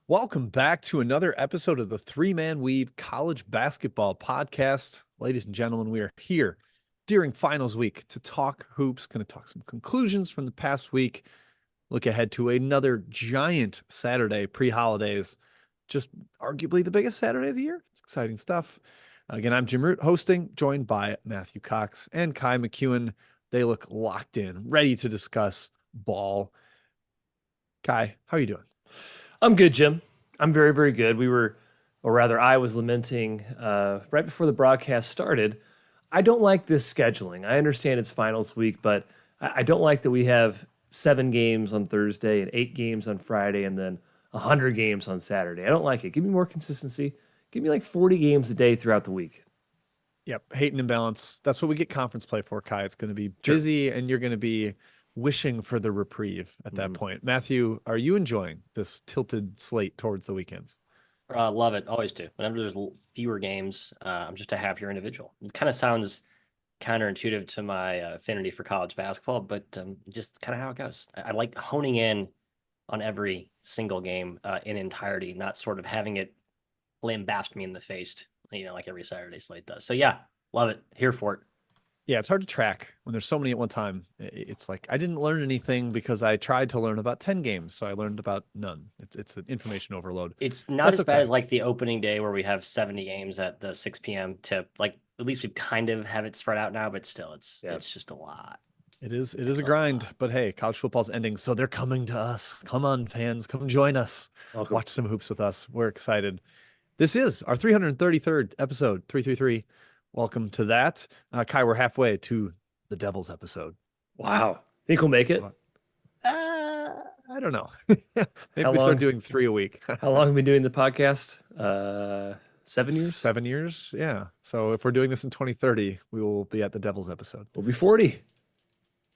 Welcome back to another episode of the Three Man Weave College Basketball Podcast. Ladies and gentlemen, we are here during finals week to talk hoops, going to talk some conclusions from the past week, look ahead to another giant Saturday pre-holidays, just arguably the biggest Saturday of the year. It's exciting stuff. Again, I'm Jim Root hosting, joined by Matthew Cox and Kai McEwen. They look locked in, ready to discuss ball. Kai, how are you doing? I'm good, Jim. I'm very, very good. I was lamenting right before the broadcast started. I don't like this scheduling. I understand it's finals week, but I don't like that we have 7 games on Thursday and 8 games on Friday and then 100 games on Saturday. I don't like it. Give me more consistency. Give me like 40 games a day throughout the week. Yep, hate and imbalance. That's what we get conference play for, Kai. It's going to be Sure. busy, and you're going to be wishing for the reprieve at that point. Matthew, are you enjoying this tilted slate towards the weekends? Love it. Always do. Whenever there's fewer games, I'm just a happier individual. It kind of sounds counterintuitive to my affinity for college basketball, but just kind of how it goes. I like honing in on every single game in entirety, not sort of having it lambast me in the face, like every Saturday slate does. So yeah, love it. Here for it. Yeah, it's hard to track when there's so many at one time. It's like I didn't learn anything because I tried to learn about 10 games, so I learned about none. It's an information overload. It's not That's as bad okay. as like the opening day where we have 70 games at the 6 p.m. tip. Like at least we kind of have it spread out now, but still it's just a lot. It is It's a a grind, lot. but hey, college football's ending, so they're coming to us. Come on, fans, come join us. Welcome. Watch some hoops with us. We're excited. This is our 333rd episode, 333. Welcome to that. Kai, we're halfway to the Devil's episode. Wow. Think we'll make it? I don't know. Maybe How we start long? doing 3 a week. How long have we been doing the podcast? 7 years? 7 years? Yeah. So if we're doing this in 2030, we will be at the Devil's episode. We'll be 40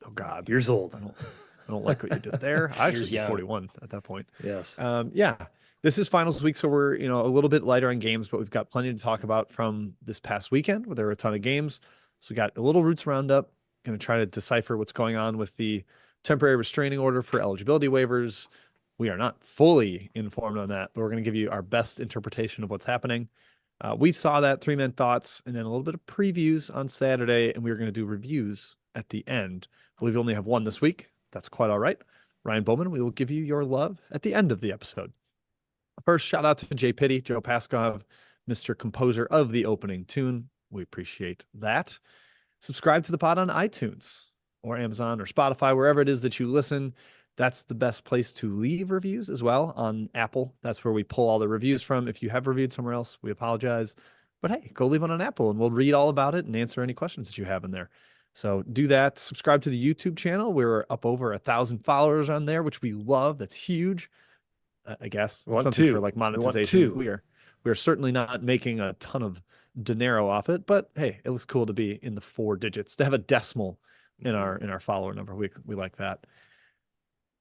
Oh God. years old. I don't like what you did there. I actually Years be young. 41 at that point. Yes. Yeah. This is finals week, so we're a little bit lighter on games, but we've got plenty to talk about from this past weekend where there were a ton of games. So we got a little Roots roundup. Going to try to decipher what's going on with the temporary restraining order for eligibility waivers. We are not fully informed on that, but we're going to give you our best interpretation of what's happening. We saw that 3-man thoughts and then a little bit of previews on Saturday, and we were going to do reviews at the end. I believe we only have one this week. That's quite all right. Ryan Bowman, we will give you your love at the end of the episode. First, shout out to Jay Pitty, Joe Paskov, Mr. Composer of the opening tune. We appreciate that. Subscribe to the pod on iTunes or Amazon or Spotify, wherever it is that you listen. That's the best place to leave reviews as well. On Apple, that's where we pull all the reviews from. If you have reviewed somewhere else, we apologize. But hey, go leave one on Apple and we'll read all about it and answer any questions that you have in there. So do that. Subscribe to the YouTube channel. We're up over 1,000 followers on there, which we love. That's huge. I guess We want something two. for like We want monetization. two. We are certainly not making a ton of dinero off it, but hey, it looks cool to be in the 4 digits, to have a decimal in our follower number. We like that.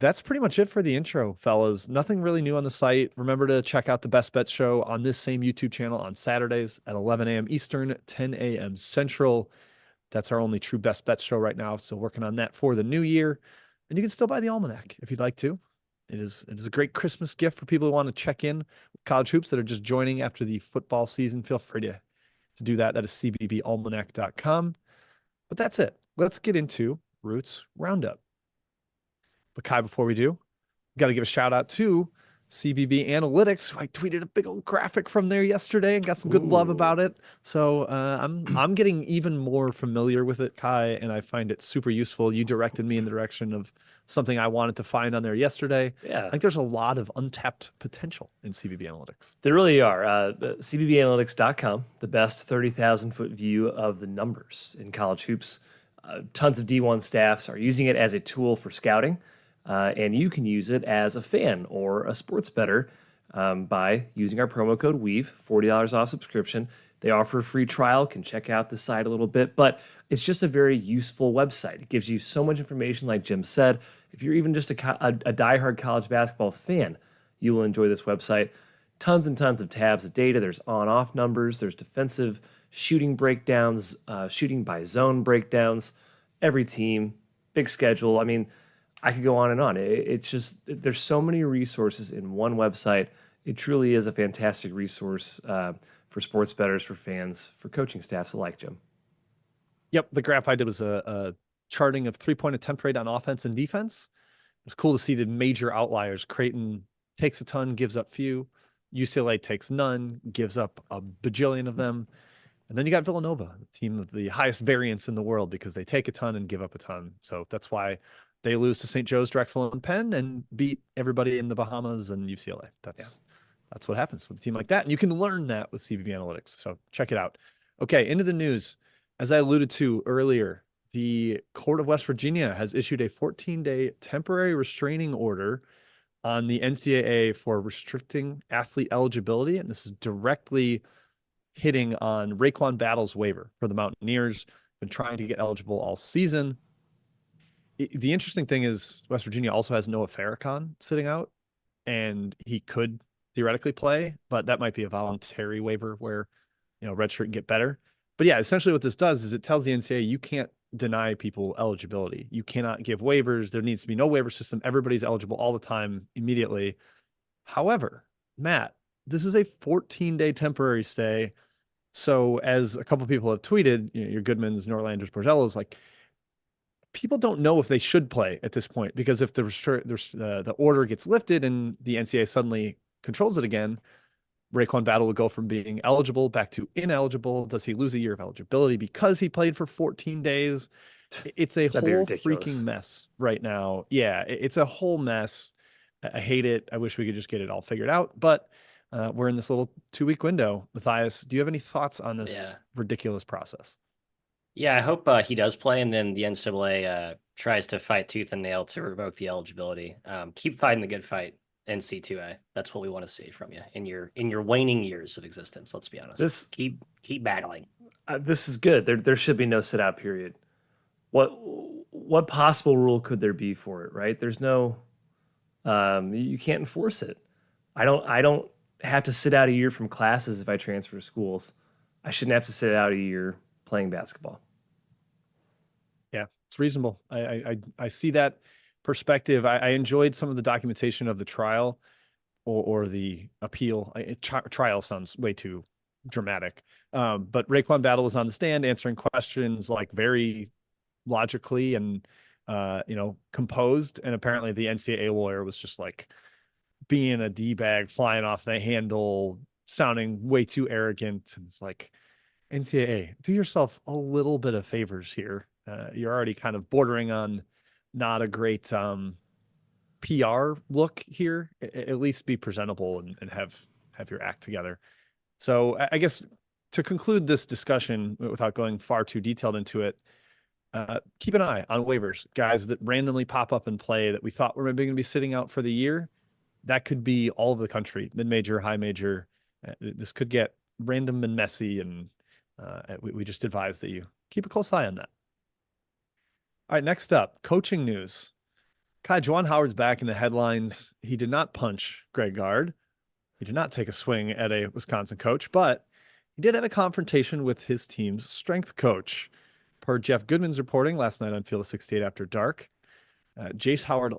That's pretty much it for the intro, fellas. Nothing really new on the site. Remember to check out the Best Bet show on this same YouTube channel on Saturdays at 11 a.m. Eastern, 10 a.m. Central. That's our only true Best Bet show right now. Still working on that for the new year. And you can still buy the almanac if you'd like to. It is a great Christmas gift for people who want to check in with college hoops that are just joining after the football season. Feel free to do that. That is cbbalmanac.com. But that's it. Let's get into Roots Roundup. But Kai, before we do, got to give a shout out to CBB Analytics. I tweeted a big old graphic from there yesterday and got some good love about it. So I'm getting even more familiar with it, Kai, and I find it super useful. You directed me in the direction of something I wanted to find on there yesterday. Yeah. I think there's a lot of untapped potential in CBB Analytics. There really are. CBBanalytics.com, the best 30,000-foot view of the numbers in college hoops. Tons of D1 staffs are using it as a tool for scouting, and you can use it as a fan or a sports bettor by using our promo code WEAVE, $40 off subscription. They offer a free trial, can check out the site a little bit, but it's just a very useful website. It gives you so much information, like Jim said. If you're even just a diehard college basketball fan, you will enjoy this website. Tons and tons of tabs of data. There's on-off numbers. There's defensive shooting breakdowns, shooting by zone breakdowns, every team, big schedule. I mean, I could go on and on. It's just, there's so many resources in one website. It truly is a fantastic resource for sports bettors, for fans, for coaching staffs alike, Jim. Yep, the graph I did was a charting of 3-point attempt rate on offense and defense. It was cool to see the major outliers. Creighton takes a ton, gives up few. UCLA takes none, gives up a bajillion of them. And then you got Villanova, the team of the highest variance in the world, because they take a ton and give up a ton. So that's why they lose to St. Joe's, Drexel, and Penn and beat everybody in the Bahamas and UCLA. That's what happens with a team like that. And you can learn that with CBB Analytics. So check it out. Okay, into the news. As I alluded to earlier, the Court of West Virginia has issued a 14-day temporary restraining order on the NCAA for restricting athlete eligibility. And this is directly hitting on Raekwon Battle's waiver for the Mountaineers. Been trying to get eligible all season. The interesting thing is West Virginia also has Noah Farrakhan sitting out, and he could theoretically play, but that might be a voluntary waiver where, redshirt and get better. But yeah, essentially what this does is it tells the NCAA you can't deny people eligibility. You cannot give waivers. There needs to be no waiver system. Everybody's eligible all the time immediately. However, Matt, this is a 14-day temporary stay. So as a couple of people have tweeted, your Goodmans, Norlanders, Bordellos, like, people don't know if they should play at this point, because if the order gets lifted and the NCAA suddenly controls it again, Raekwon Battle would go from being eligible back to ineligible. Does he lose a year of eligibility because he played for 14 days? It's a whole freaking mess right now. Yeah, it's a whole mess. I hate it. I wish we could just get it all figured out, but we're in this little 2-week window. Matthias, do you have any thoughts on this ridiculous process? Yeah, I hope he does play, and then the NCAA tries to fight tooth and nail to revoke the eligibility. Keep fighting the good fight, NC2A. That's what we want to see from you in your waning years of existence. Let's be honest. Keep battling. This is good. There should be no sit out period. What possible rule could there be for it? Right? There's no. You can't enforce it. I don't have to sit out a year from classes if I transfer schools. I shouldn't have to sit out a year playing basketball. Yeah, it's reasonable. I see that perspective. I enjoyed some of the documentation of the trial or the appeal. Trial sounds way too dramatic. But Raekwon Battle was on the stand answering questions like very logically and composed. And apparently the NCAA lawyer was just like being a D-bag, flying off the handle, sounding way too arrogant. And it's like, NCAA, do yourself a little bit of favors here. You're already kind of bordering on not a great PR look here. At least be presentable and have your act together. So I guess to conclude this discussion without going far too detailed into it, keep an eye on waivers, guys that randomly pop up and play that we thought were maybe going to be sitting out for the year. That could be all over the country, mid-major, high major. This could get random and messy, and we just advise that you keep a close eye on that. All right, next up, coaching news. Juwan Howard's back in the headlines. He did not punch Greg Gard. He did not take a swing at a Wisconsin coach, but he did have a confrontation with his team's strength coach. Per Jeff Goodman's reporting last night on Field of 68 After Dark, Jace Howard,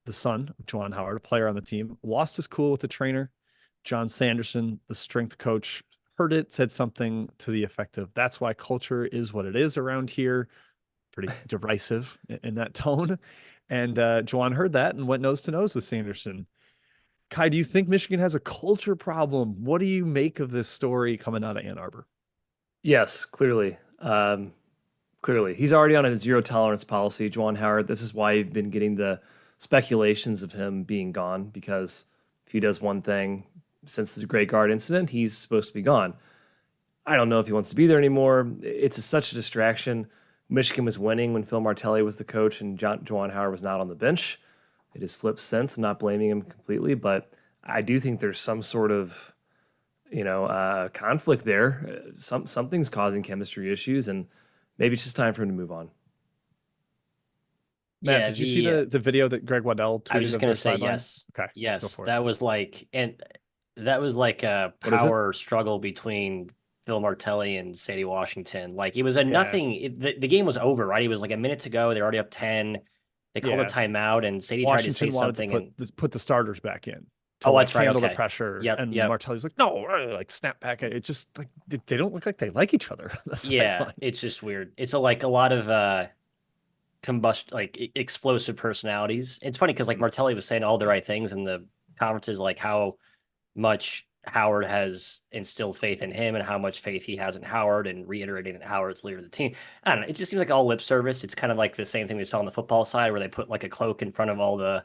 the son of Juwan Howard, a player on the team, lost his cool with the trainer. John Sanderson, the strength coach, heard it, said something to the effect of, "That's why culture is what it is around here." Pretty derisive in that tone. And Juwan heard that and went nose to nose with Sanderson. Kai, do you think Michigan has a culture problem? What do you make of this story coming out of Ann Arbor? Yes, clearly. Clearly. He's already on a zero tolerance policy, Juwan Howard. This is why you've been getting the speculations of him being gone, because if he does one thing since the Greg Gard incident, he's supposed to be gone. I don't know if he wants to be there anymore. It's such a distraction. Michigan was winning when Phil Martelli was the coach and Juwan Howard was not on the bench. It has flipped since. I'm not blaming him completely, but I do think there's some sort of, conflict there. Something's causing chemistry issues, and maybe it's just time for him to move on. Matt, did you see the video that Greg Waddell tweeted? I was just going to say yes. Okay. Yes, that was like a power struggle between Phil Martelli and Sadie Washington. Like, it was a nothing. The game was over, right? It was like a minute to go. They're already up 10. They called a timeout, and Sadie tried to say something to put the starters back in. to Oh, like that's right. handle the Okay. pressure. Yep. And Yep. Martelli's like, no, like snap back. It just like they don't look like they like each other on the Yeah. sideline. It's just weird. It's like a lot of combust like explosive personalities. It's funny because like Martelli was saying all the right things in the conferences, like how much Howard has instilled faith in him and how much faith he has in Howard and reiterating that Howard's leader of the team. I don't know. It just seems like all lip service. It's kind of like the same thing we saw on the football side where they put like a cloak in front of all the,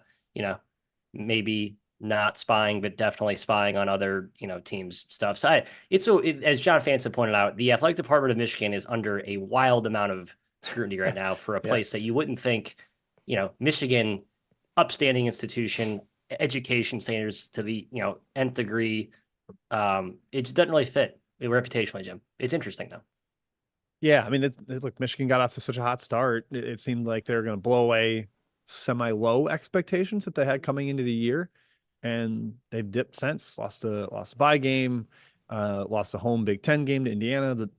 maybe not spying, but definitely spying on other, teams stuff. So as John Fanson pointed out, the athletic department of Michigan is under a wild amount of scrutiny right now for a Yeah. place that you wouldn't think, Michigan, upstanding institution, education standards to the, nth degree. It just doesn't really fit reputationally, Jim. It's interesting though. Yeah, I mean, look, Michigan got off to such a hot start. It seemed like they were going to blow away semi-low expectations that they had coming into the year, and they've dipped since. Lost a bye game, lost a home Big Ten game to Indiana. That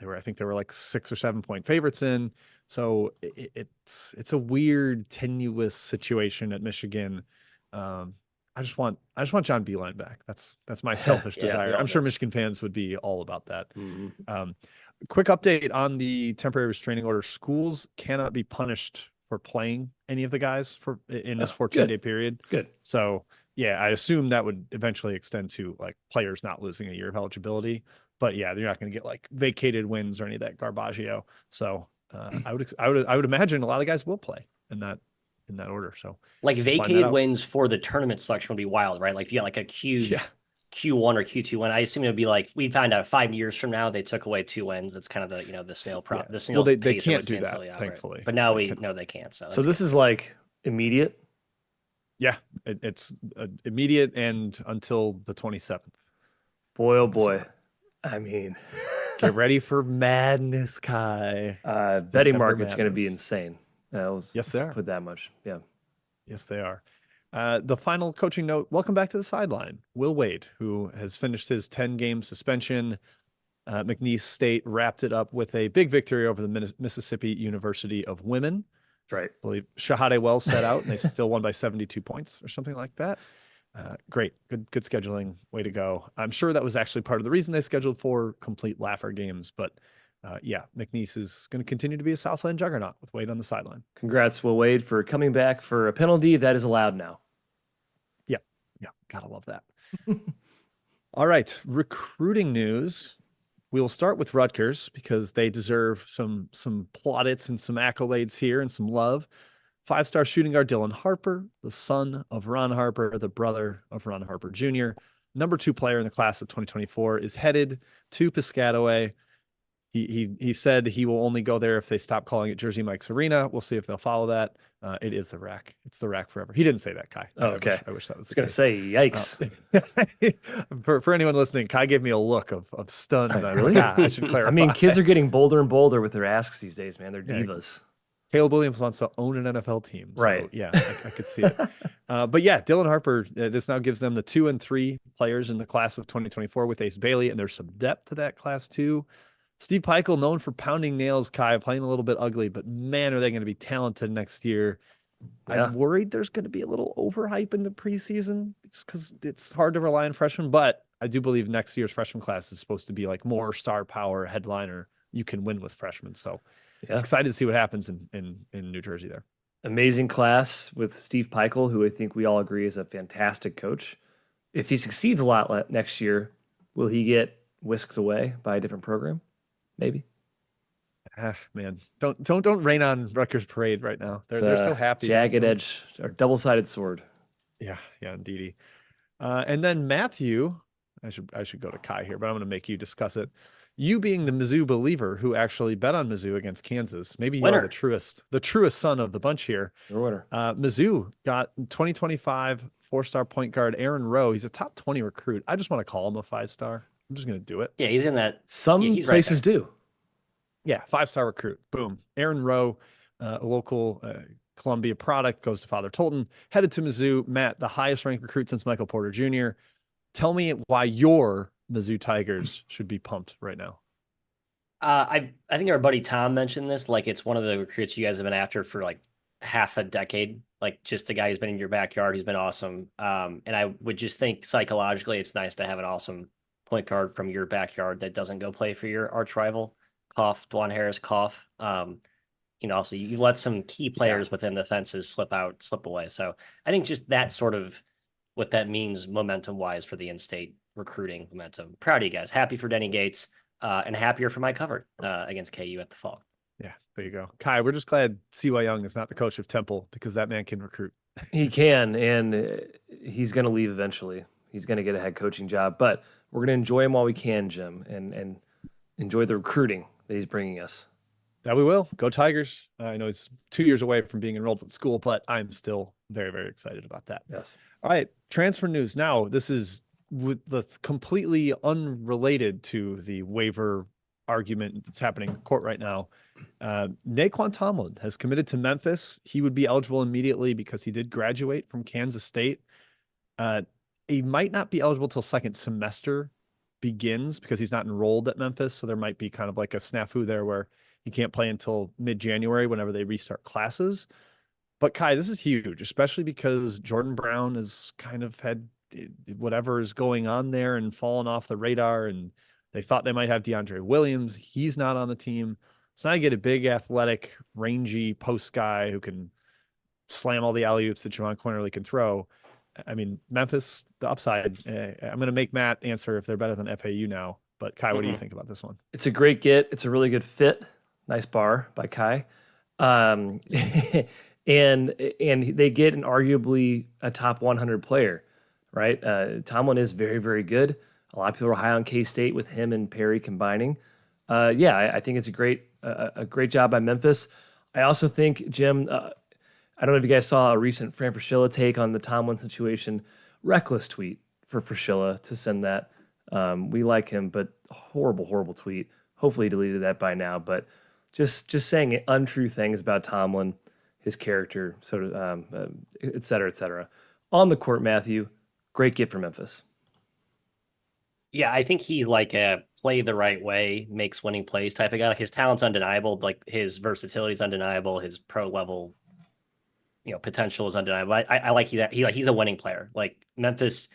I think they were like 6 or 7 point favorites in. So it's a weird, tenuous situation at Michigan. I just want John Beilein back. That's my selfish Yeah, desire. we all I'm sure do. Michigan fans would be all about that. Mhm. Quick update on the temporary restraining order. Schools cannot be punished for playing any of the guys in this 14-day period. Good. So yeah, I assume that would eventually extend to like players not losing a year of eligibility. But yeah, they're not going to get like vacated wins or any of that garbaggio. So I would imagine a lot of guys will play in that order. So Like we'll find that vacated out. wins for the tournament selection would be wild, right? Like if you got like a huge Yeah. Q1 or Q2 win, I assume it would be like we found out 5 years from now they took away 2 wins. That's kind of the the snail Yeah. the snail's They pace of can't what do stands that, still, yeah, right. thankfully. But now They we can- know they can't. So, So that's this good. is like immediate. Yeah, it's immediate and until the 27th. Boy, oh boy. I mean, Get ready for madness, Kai. It's betting December market's going to be madness. insane. Yes, they are. Put that much. Yeah. Yes, they are. The final coaching note, welcome back to the sideline. Will Wade, who has finished his 10-game suspension. McNeese State wrapped it up with a big victory over the Mississippi University of Women. That's right. I believe Shahade Wells set out, and they still won by 72 points or something like that. Great. Good scheduling. Way to go. I'm sure that was actually part of the reason they scheduled 4 complete laugher games. But yeah, McNeese is going to continue to be a Southland juggernaut with Wade on the sideline. Congrats, Will Wade, for coming back for a penalty that is allowed now. Yeah, gotta love that. All right, recruiting news. We'll start with Rutgers because they deserve some plaudits and some accolades here and some love. 5-star shooting guard Dylan Harper, the son of Ron Harper, the brother of Ron Harper Jr., number 2 player in the class of 2024, is headed to Piscataway. He said he will only go there if they stop calling it Jersey Mike's Arena. We'll see if they'll follow that. It is the Rack. It's the Rack forever. He didn't say that, Kai. Oh, okay. I wish that was. I was going to say, yikes. For anyone listening, Kai gave me a look of stunned. And I'm Really? like, I should clarify. I mean, kids are getting bolder and bolder with their asks these days, man. They're Yeah. divas. Caleb Williams wants to own an NFL team. So, Right. yeah, I could see it. But yeah, Dylan Harper, this now gives them the 2 and 3 players in the class of 2024 with Ace Bailey, and there's some depth to that class too. Steve Peichel, known for pounding nails, Kai, playing a little bit ugly, but man, are they going to be talented next year. Yeah. I'm worried there's going to be a little overhype in the preseason because it's hard to rely on freshmen, but I do believe next year's freshman class is supposed to be like more star power headliner. You can win with freshmen. So Yeah. excited to see what happens in New Jersey there. Amazing class with Steve Peichel, who I think we all agree is a fantastic coach. If he succeeds a lot next year, will he get whisked away by a different program? Maybe. Man, don't rain on Rutgers parade right now. They're so happy. Jagged edge or double-sided sword. Yeah, indeedy. And then Matthew, I should go to Kai here, but I'm going to make you discuss it. You being the Mizzou believer who actually bet on Mizzou against Kansas, maybe you Winner. are the truest son of the bunch here. You're a winner. Mizzou got 2025 4-star point guard Aaron Rowe. He's a top 20 recruit. I just want to call him a 5-star. I'm just going to do it. Yeah, he's in that. Some Yeah, he's right places do. Yeah, 5-star recruit. Boom. Aaron Rowe, a local Columbia product, goes to Father Tolton, headed to Mizzou. Matt, the highest ranked recruit since Michael Porter Jr. Tell me why your Mizzou Tigers should be pumped right now. I think our buddy Tom mentioned this. Like it's one of the recruits you guys have been after for like half a decade. Like just a guy who's been in your backyard, who's been awesome. And I would just think psychologically, it's nice to have an awesome point guard from your backyard that doesn't go play for your arch rival. Cough, Dwan Harris, cough. Also you let some key players within the fences slip away. So I think just that sort of what that means momentum wise for the in-state recruiting momentum. Proud of you guys. Happy for Denny Gates, and happier for my cover against KU at the fall. Yeah, there you go. Kai, we're just glad C.Y. Young is not the coach of Temple because that man can recruit. He can, and he's going to leave eventually. He's going to get a head coaching job, but we're going to enjoy him while we can, Jim, and enjoy the recruiting that he's bringing us. That we will. Go Tigers. I know he's 2 years away from being enrolled at school, but I'm still very, very excited about that. Yes. All right, transfer news. Now, this is with the completely unrelated to the waiver argument that's happening in court right now. Naquan Tomlin has committed to Memphis. He would be eligible immediately because he did graduate from Kansas State. He might not be eligible till second semester begins because he's not enrolled at Memphis. So there might be kind of like a snafu there where he can't play until mid-January whenever they restart classes. But Kai, this is huge, especially because Jordan Brown has kind of had whatever is going on there and fallen off the radar, and they thought they might have DeAndre Williams. He's not on the team. So now you get a big, athletic, rangy post guy who can slam all the alley-oops that Juwan Cornerly can throw. I mean, Memphis, the upside. I'm going to make Matt answer if they're better than FAU now. But Kai, what do you think about this one? It's a great get. It's a really good fit. Nice bar by Kai. And they get an arguably a top 100 player, right? Tomlin is very, very good. A lot of people are high on K-State with him and Perry combining. I think it's a great job by Memphis. I also think, Jim, I don't know if you guys saw a recent Fran Fraschilla take on the Tomlin situation. Reckless tweet for Fraschilla to send that. We like him, but horrible, horrible tweet. Hopefully he deleted that by now. But just saying untrue things about Tomlin, his character, sort of, et cetera, et cetera. On the court, Matthew, great get for Memphis. Yeah, I think he like a play the right way, makes winning plays type of guy. Like his talent's undeniable, like his versatility is undeniable, his pro level, potential is undeniable. I like he's a winning player. Like Memphis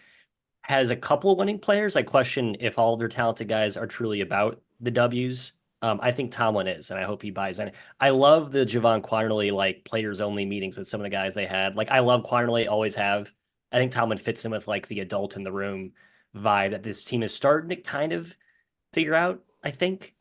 has a couple of winning players. I question if all of their talented guys are truly about the W's. I think Tomlin is, and I hope he buys in. I love the Juwan Quanerly like players only meetings with some of the guys they had. Like I love Quanerly, always have. I think Tomlin fits in with like the adult in the room vibe that this team is starting to kind of figure out. I think,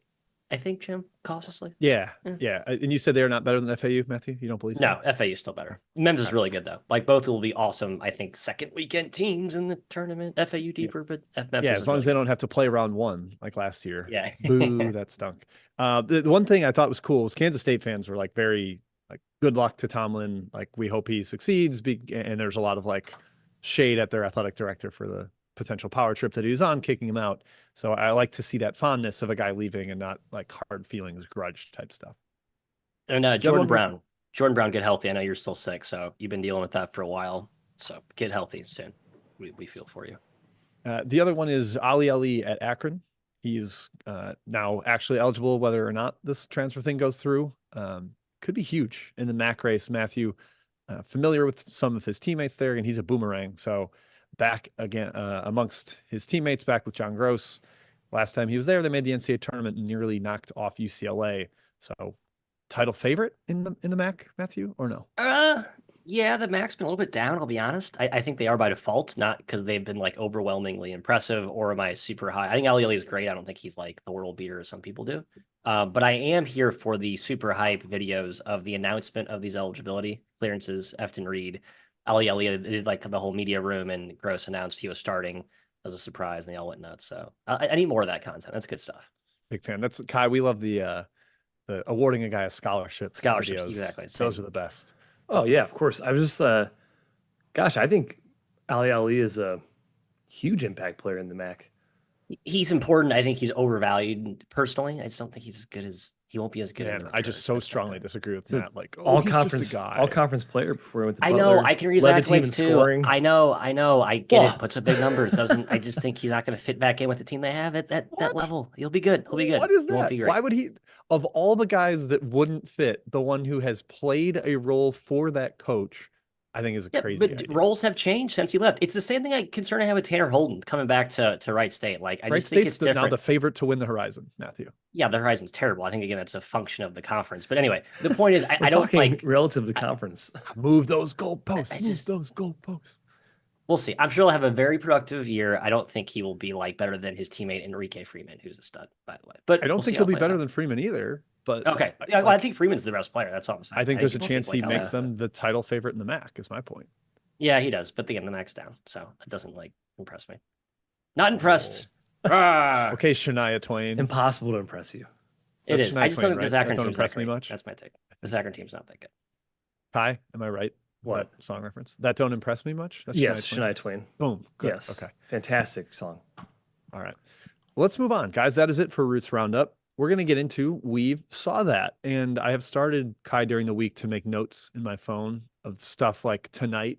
Jim, cautiously. Yeah. And you said they're not better than FAU, Matthew? You don't believe so? No, FAU is still better. Memphis is really good though. Like both will be awesome. I think second weekend teams in the tournament. FAU deeper, but Memphis. As long as they don't have to play round one like last year. Yeah. Boo, that stunk. The one thing I thought was cool was Kansas State fans were like very like good luck to Tomlin. Like we hope he succeeds. And there's a lot of like shade at their athletic director for the potential power trip that he was on, kicking him out. So I like to see that fondness of a guy leaving and not like hard feelings, grudge type stuff. And Jordan Brown, get healthy. I know you're still sick, so you've been dealing with that for a while. So get healthy soon. We feel for you. The other one is Ali at Akron. He's now actually eligible, whether or not this transfer thing goes through. Could be huge in the MAC race. Matthew, familiar with some of his teammates there, and he's a boomerang. So back again amongst his teammates, back with John Gross. Last time he was there, they made the NCAA tournament and nearly knocked off UCLA. So title favorite in the MAC, Matthew, or no? Yeah, the MAC's been a little bit down, I'll be honest. I think they are by default, not because they've been like overwhelmingly impressive or am I super high. I think Ali is great. I don't think he's like the world beater as some people do. But I am here for the super hype videos of the announcement of these eligibility clearances. Efton Reed, Ali did like the whole media room, and Gross announced he was starting as a surprise, and they all went nuts. So I need more of that content. That's good stuff. Big fan. That's Kai. We love the awarding a guy a scholarship. Scholarships, videos. exactly. Those are the best. Oh yeah, of course. I was just, I think Ali is a huge impact player in the MAC. He's important. I think he's overvalued personally. I just don't think he's as good as he won't be as good. Man, I just so strongly disagree with So Matt. Like, oh, he's just a guy. all conference player before he went to I Butler. know. I can read his led the team in accolades too. scoring. I know. I get Oh. it. Puts up big numbers. Doesn't. I just think he's not going to fit back in with the team they have at that What? level. He'll be good. He'll be good. What is He won't that? be great. Why would he, of all the guys that wouldn't fit, the one who has played a role for that coach, I think is a Yeah, crazy but idea. roles have changed since he left. It's the same thing concern I have with Tanner Holden coming back to Wright State. Like I Wright just think State's it's different. now the favorite to win the Horizon, Matthew. Yeah, the Horizon's terrible. I think again that's a function of the conference. But anyway, the point is We're I don't talking like relative to conference. Move those goalposts. I Move just- those goalposts. We'll see. I'm sure he'll have a very productive year. I don't think he will be like better than his teammate Enrique Freeman, who's a stud, by the way. But I don't we'll think see he'll how it be plays better out. than Freeman either. But Okay. Yeah, well, I think Freeman's the best player. That's all I'm saying. I think there's a people chance he like, makes them the title favorite in the MAC. Is my point. Yeah, he does. But again, the MAC's down, so it doesn't like impress me. Not impressed. Ah, Okay, Shania Twain. Impossible to impress you. it That's is. I Shania just Twain, don't think right? the That Akron don't team's impress that me great. much. That's my take. The Akron team's not that good. Kai, am I right? What? That song reference? That don't impress me much. That's Yes, Twain? Shania Twain. Boom. Good. Yes. Okay. Fantastic song. All right. Let's move on, guys. That is it for Roots Roundup. We're going to get into We've Saw That. And I have started, Kai, during the week to make notes in my phone of stuff like tonight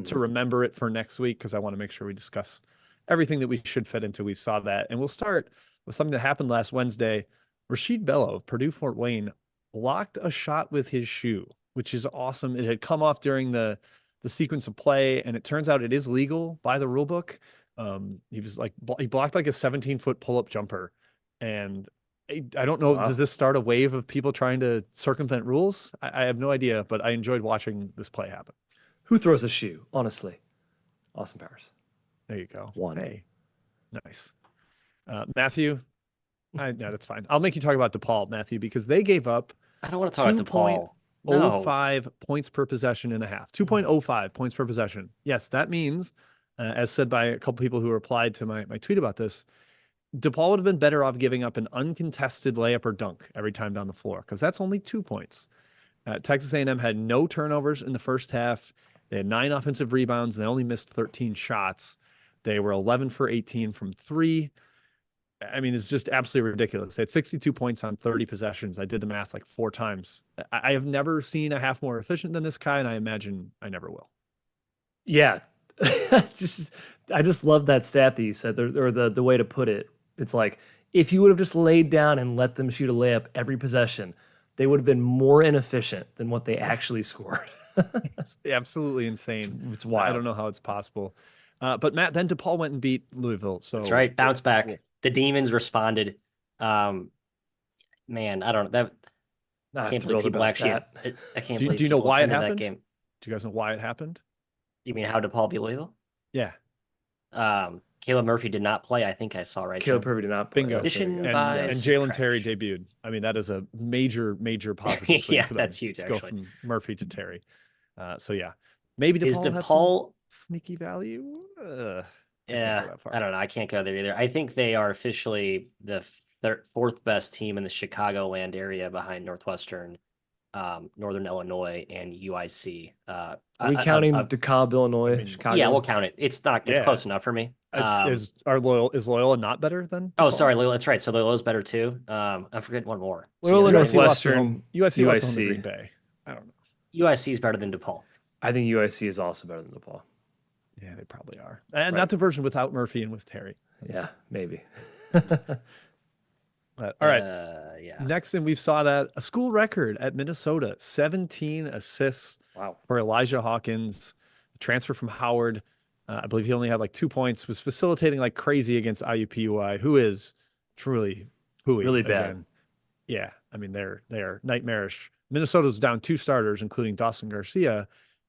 to remember it for next week because I want to make sure we discuss everything that we should fit into We've Saw That. And we'll start with something that happened last Wednesday. Rasheed Bello of Purdue Fort Wayne blocked a shot with his shoe, which is awesome. It had come off during the sequence of play, and it turns out it is legal by the rule book. He was like, he blocked like a 17-foot pull-up jumper. And I don't know, Wow. does this start a wave of people trying to circumvent rules? I have no idea, but I enjoyed watching this play happen. Who throws a shoe? Honestly, Austin Powers. There you go. One. Hey, nice. Matthew, no, that's fine. I'll make you talk about DePaul, Matthew, because they gave up I don't want to talk about DePaul. 2.05 points per possession and a half. 2.05 points per possession. Yes, that means, as said by a couple people who replied to my tweet about this, DePaul would have been better off giving up an uncontested layup or dunk every time down the floor because that's only 2 points. Texas A&M had no turnovers in the first half. They had 9 offensive rebounds and they only missed 13 shots. They were 11 for 18 from 3. I mean, it's just absolutely ridiculous. They had 62 points on 30 possessions. I did the math like 4 times. I have never seen a half more efficient than this guy, and I imagine I never will. Yeah. I just love that stat that you said, or the way to put it. It's like, if you would have just laid down and let them shoot a layup every possession, they would have been more inefficient than what they actually scored. It's absolutely insane. It's wild. I don't know how it's possible. But Matt, then DePaul went and beat Louisville. So That's right. Bounce back. Cool. The Demons responded. Man, I don't know. Not I can't believe thrilled people about actually. that. I can't Do you believe know people why it attended that happened? game. Do you guys know why it happened? You mean how DePaul beat Louisville? Yeah. Caleb Murphy did not play. I think I saw right. Caleb John? Murphy did not play. Bingo. Addition And, by and Jalen Terry subtraction. debuted. I mean, that is a major positive swing Yeah, for them. that's huge, to go actually. from Murphy to Terry. So yeah, maybe DePaul Is has some DePaul? sneaky value. I can't Yeah, go that far. I don't know. I can't go there either. I think they are officially the fourth best team in the Chicagoland area behind Northwestern, Northern Illinois, and UIC. Are we counting DeKalb, Illinois, I mean, Chicago? Yeah, we'll count it. It's not. It's Yeah. close enough for me. Is Loyola not better than? Oh, DePaul? sorry, Loyola. That's right. So Loyola's better too. I forget one more. So Loyola the other- USC lost at Northwestern, home- USC lost at home to UIC. Green Bay. I don't know. UIC is better than DePaul. I think UIC is also better than DePaul. Yeah, they probably are. And Right. not the version without Murphy and with Terry. Yeah, maybe. All right. Yeah. Next thing we saw that a school record at Minnesota, 17 assists Wow. for Elijah Hawkins, transfer from Howard. I believe he only had like 2 points, was facilitating like crazy against IUPUI, who is truly hooey. Really bad. Again. Yeah. I mean, they're nightmarish. Minnesota's down 2 starters, including Dawson Garcia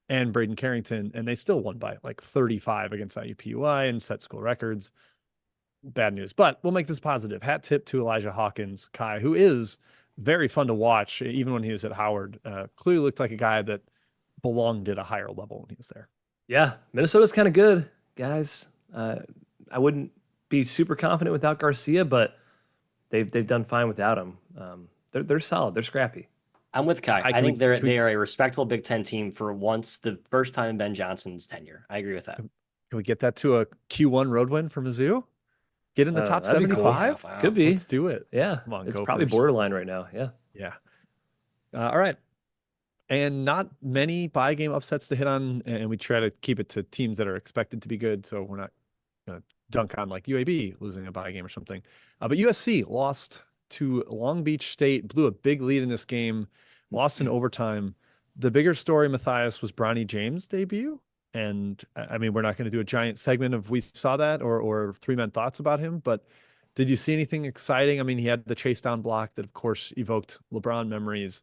and Braden Carrington, and they still won by like 35 against IUPUI and set school records. Bad news, but we'll make this positive. Hat tip to Elijah Hawkins, Kai, who is very fun to watch, even when he was at Howard. Clearly looked like a guy that belonged at a higher level when he was there. Yeah, Minnesota's kind of good, guys. I wouldn't be super confident without Garcia, but they've done fine without him. They're solid. They're scrappy. I'm with Kai. I can think we- they are a respectable Big Ten team for once, the first time in Ben Johnson's tenure. I agree with that. Can we get that to a Q1 road win for Mizzou? Get in the top That'd be cool. 75? Wow. Could be. Let's do it. Yeah. Come on, It's probably Gophers. borderline right now. Yeah. Yeah. All right. And not many buy game upsets to hit on, and we try to keep it to teams that are expected to be good. So we're not going to dunk on like UAB losing a buy game or something. But USC lost to Long Beach State, blew a big lead in this game, lost in overtime. The bigger story, Matthias, was Bronny James' debut. And I mean, we're not going to do a giant segment of we saw that or three-man thoughts about him, but did you see anything exciting? I mean, he had the chase down block that, of course, evoked LeBron memories.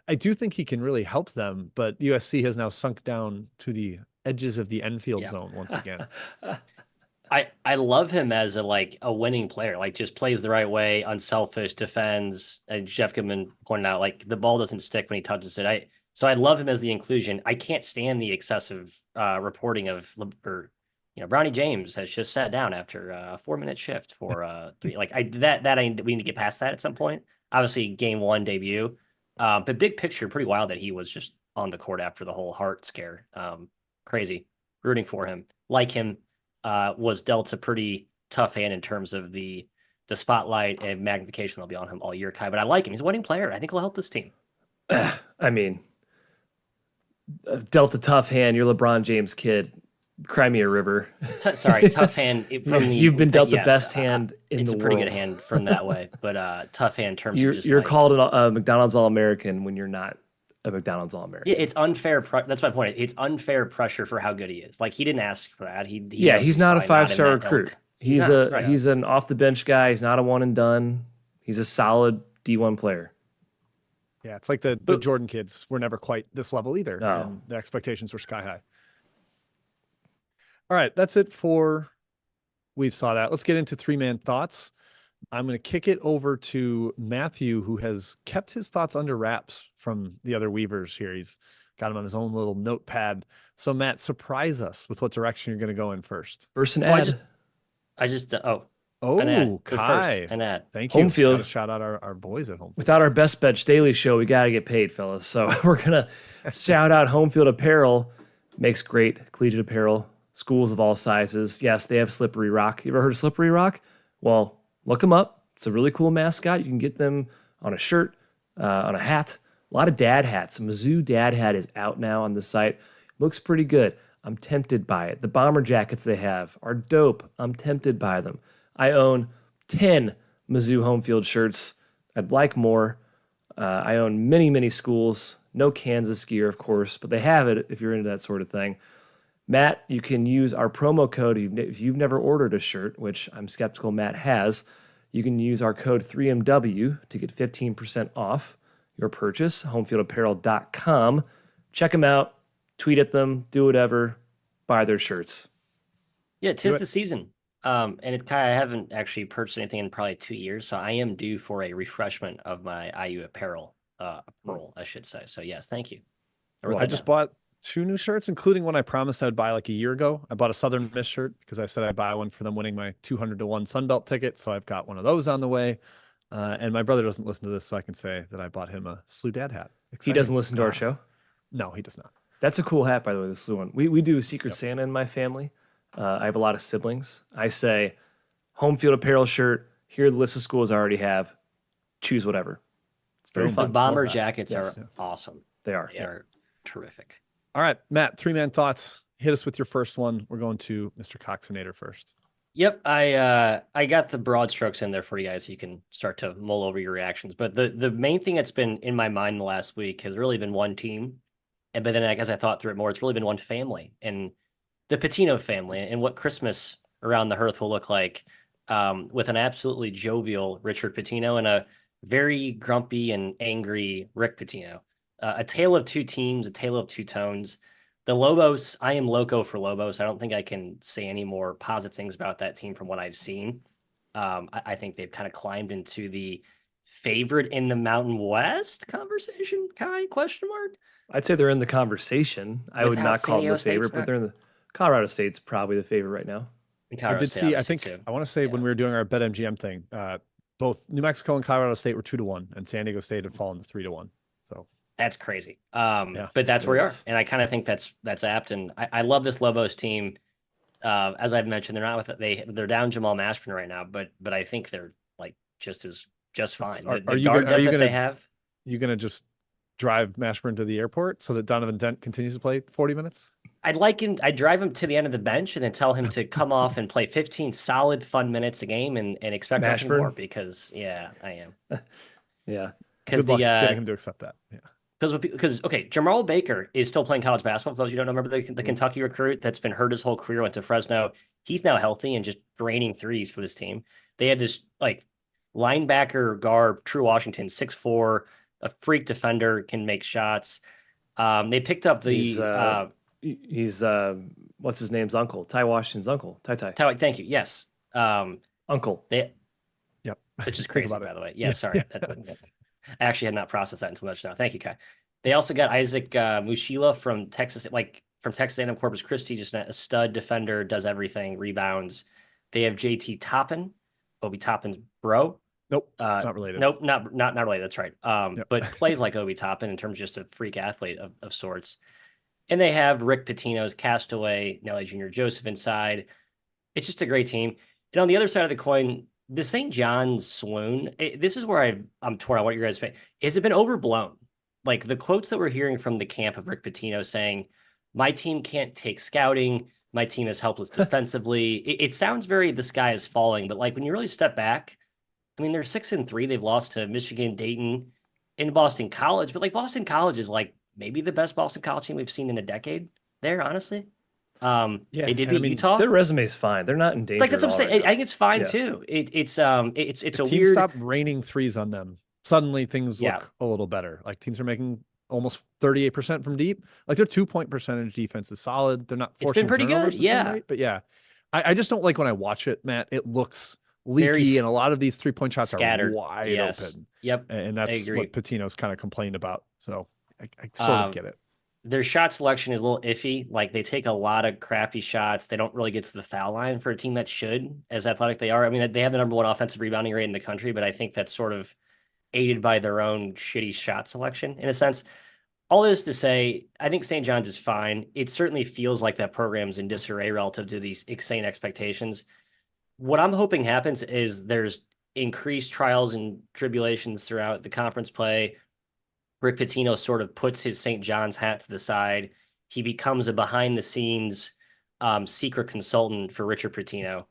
I do think he can really help them, but USC has now sunk down to the edges of the Enfield zone once again. I love him as a winning player, like just plays the right way, unselfish, defends. And Jeff Goodman pointed out, like the ball doesn't stick when he touches it. So I love him as the inclusion. I can't stand the excessive reporting of, Bronny James has just sat down after a 4-minute shift for 3. We need to get past that at some point. Obviously, game 1 debut, but big picture, pretty wild that he was just on the court after the whole heart scare. Crazy, rooting for him. Like him, was dealt a pretty tough hand in terms of the spotlight and magnification that'll be on him all year, Kai. But I like him. He's a winning player. I think he'll help this team. I mean, dealt a tough hand. You're LeBron James kid. Cry me a river. Sorry, tough hand. You've been dealt the best hand in the world. It's a pretty good hand from that way, but tough hand in terms of just you're called a McDonald's All-American when you're not a McDonald's All-American. Yeah, it's unfair. That's my point. It's unfair pressure for how good he is. Like he didn't ask for that. He's not a 5-star recruit. He's an off the bench guy. He's not a one and done. He's a solid D1 player. Yeah, it's like the Jordan kids were never quite this level either. No. And the expectations were sky high. All right, that's it for we saw that. Let's get into three-man thoughts. I'm going to kick it over to Matthew, who has kept his thoughts under wraps from the other Weavers here. He's got him on his own little notepad. So Matt, surprise us with what direction you're going to go in first. First and ad. Oh, an ad. Kai. An ad. Thank you. Home field. Gotta shout out our boys at home. Without our Best Bets Daily Show, we got to get paid, fellas. So we're going to shout out Home Field Apparel. Makes great collegiate apparel. Schools of all sizes. Yes, they have Slippery Rock. You ever heard of Slippery Rock? Well, look them up. It's a really cool mascot. You can get them on a shirt, on a hat. A lot of dad hats. Mizzou dad hat is out now on the site. Looks pretty good. I'm tempted by it. The bomber jackets they have are dope. I'm tempted by them. I own 10 Mizzou home field shirts. I'd like more. I own many, many schools. No Kansas gear, of course, but they have it if you're into that sort of thing. Matt, you can use our promo code if you've never ordered a shirt, which I'm skeptical Matt has. You can use our code 3MW to get 15% off your purchase, homefieldapparel.com. Check them out, tweet at them, do whatever, buy their shirts. Yeah, 'tis the season. And Kai, I haven't actually purchased anything in probably 2 years, so I am due for a refreshment of my IU apparel, I should say. So yes, thank you. I just bought 2 new shirts, including one I promised I'd buy like a year ago. I bought a Southern Miss shirt because I said I'd buy one for them winning my 200-1 Sunbelt ticket. So I've got one of those on the way. And my brother doesn't listen to this, so I can say that I bought him a SLU Dad hat. He doesn't listen to our show? No, he does not. That's a cool hat, by the way, the SLU one. We do Secret Santa in my family. I have a lot of siblings. I say, home field apparel shirt, here are the list of schools I already have. Choose whatever. It's very fun. The bomber jackets are awesome. They are. They are terrific. All right, Matt, three-man thoughts. Hit us with your first one. We're going to Mr. Coxinator first. Yep, I got the broad strokes in there for you guys so you can start to mull over your reactions. But the main thing that's been in my mind the last week has really been one team. But then as I thought through it more, it's really been one family. And the Pitino family and what Christmas around the hearth will look like with an absolutely jovial Richard Pitino and a very grumpy and angry Rick Pitino. A tale of two teams, a tale of two tones. The Lobos, I am loco for Lobos. I don't think I can say any more positive things about that team from what I've seen. I think they've kind of climbed into the favorite in the Mountain West conversation, Kai, question mark? I'd say they're in the conversation. I would not call them the favorite, but they're in the Colorado State's probably the favorite right now. I did see, I think, I want to say when we were doing our BetMGM thing, both New Mexico and Colorado State were 2-1, and San Diego State had fallen to 3-1. So that's crazy. But that's where we are. And I kind of think that's apt. And I love this Lobos team. As I've mentioned, they're not with they're down Jamal Mashburn right now, but I think they're like just fine. The guard depth that they have. You gonna just drive Mashburn to the airport so that Donovan Dent continues to play 40 minutes? I'd drive him to the end of the bench and then tell him to come off and play 15 solid, fun minutes a game and expect nothing more because, yeah, I am. Yeah. Because getting him to accept that. Yeah. Because okay, Jamal Baker is still playing college basketball. For those you don't know, remember the Kentucky recruit that's been hurt his whole career, went to Fresno. He's now healthy and just draining threes for this team. They had this like linebacker guard, True Washington, 6'4", a freak defender, can make shots. They picked up the he's what's his name's uncle, Ty Washington's uncle, Ty. Thank you. Yes. Uncle. Yep. Which is crazy, by the way. Yeah, sorry. I actually had not processed that until just now. Thank you, Kai. They also got Isaac Mushila from Texas A&M Corpus Christi, just a stud defender, does everything, rebounds. They have JT Toppin, Obi Toppin's bro. Nope, not related. Nope, not related. That's right. But plays like Obi Toppin in terms of just a freak athlete of sorts. And they have Rick Pitino's Castaway, Nelly Jr. Joseph inside. It's just a great team. And on the other side of the coin, the St. John's swoon, this is where I'm torn on what you guys say. Has it been overblown? Like the quotes that we're hearing from the camp of Rick Pitino saying, my team can't take scouting. My team is helpless defensively. It sounds very, the sky is falling, but like when you really step back, I mean, they're 6-3. They've lost to Michigan, Dayton, and Boston College, but like Boston College is like maybe the best Boston College team we've seen in a decade there, honestly. They did beat Utah. Their resume's fine. They're not in danger. Like that's what I'm saying. I think it's fine too. It's a teams weird. Stop raining threes on them. Suddenly things look a little better. Like teams are making almost 38% from deep. Like their 2-point percentage defense is solid. They're not forcing. It's been pretty good. Yeah. Rate, but yeah, I just don't like when I watch it, Matt. It looks leaky, and a lot of these 3-point shots scattered. Are wide open. Yep. And that's what Pitino's kind of complained about. So I sort of get it. Their shot selection is a little iffy. Like they take a lot of crappy shots. They don't really get to the foul line for a team that should, as athletic they are. I mean, they have the number 1 offensive rebounding rate in the country, but I think that's sort of aided by their own shitty shot selection in a sense. All this to say, I think St. John's is fine. It certainly feels like that program's in disarray relative to these insane expectations. What I'm hoping happens is there's increased trials and tribulations throughout the conference play. Rick Pitino sort of puts his St. John's hat to the side. He becomes a behind-the-scenes secret consultant for Richard Pitino.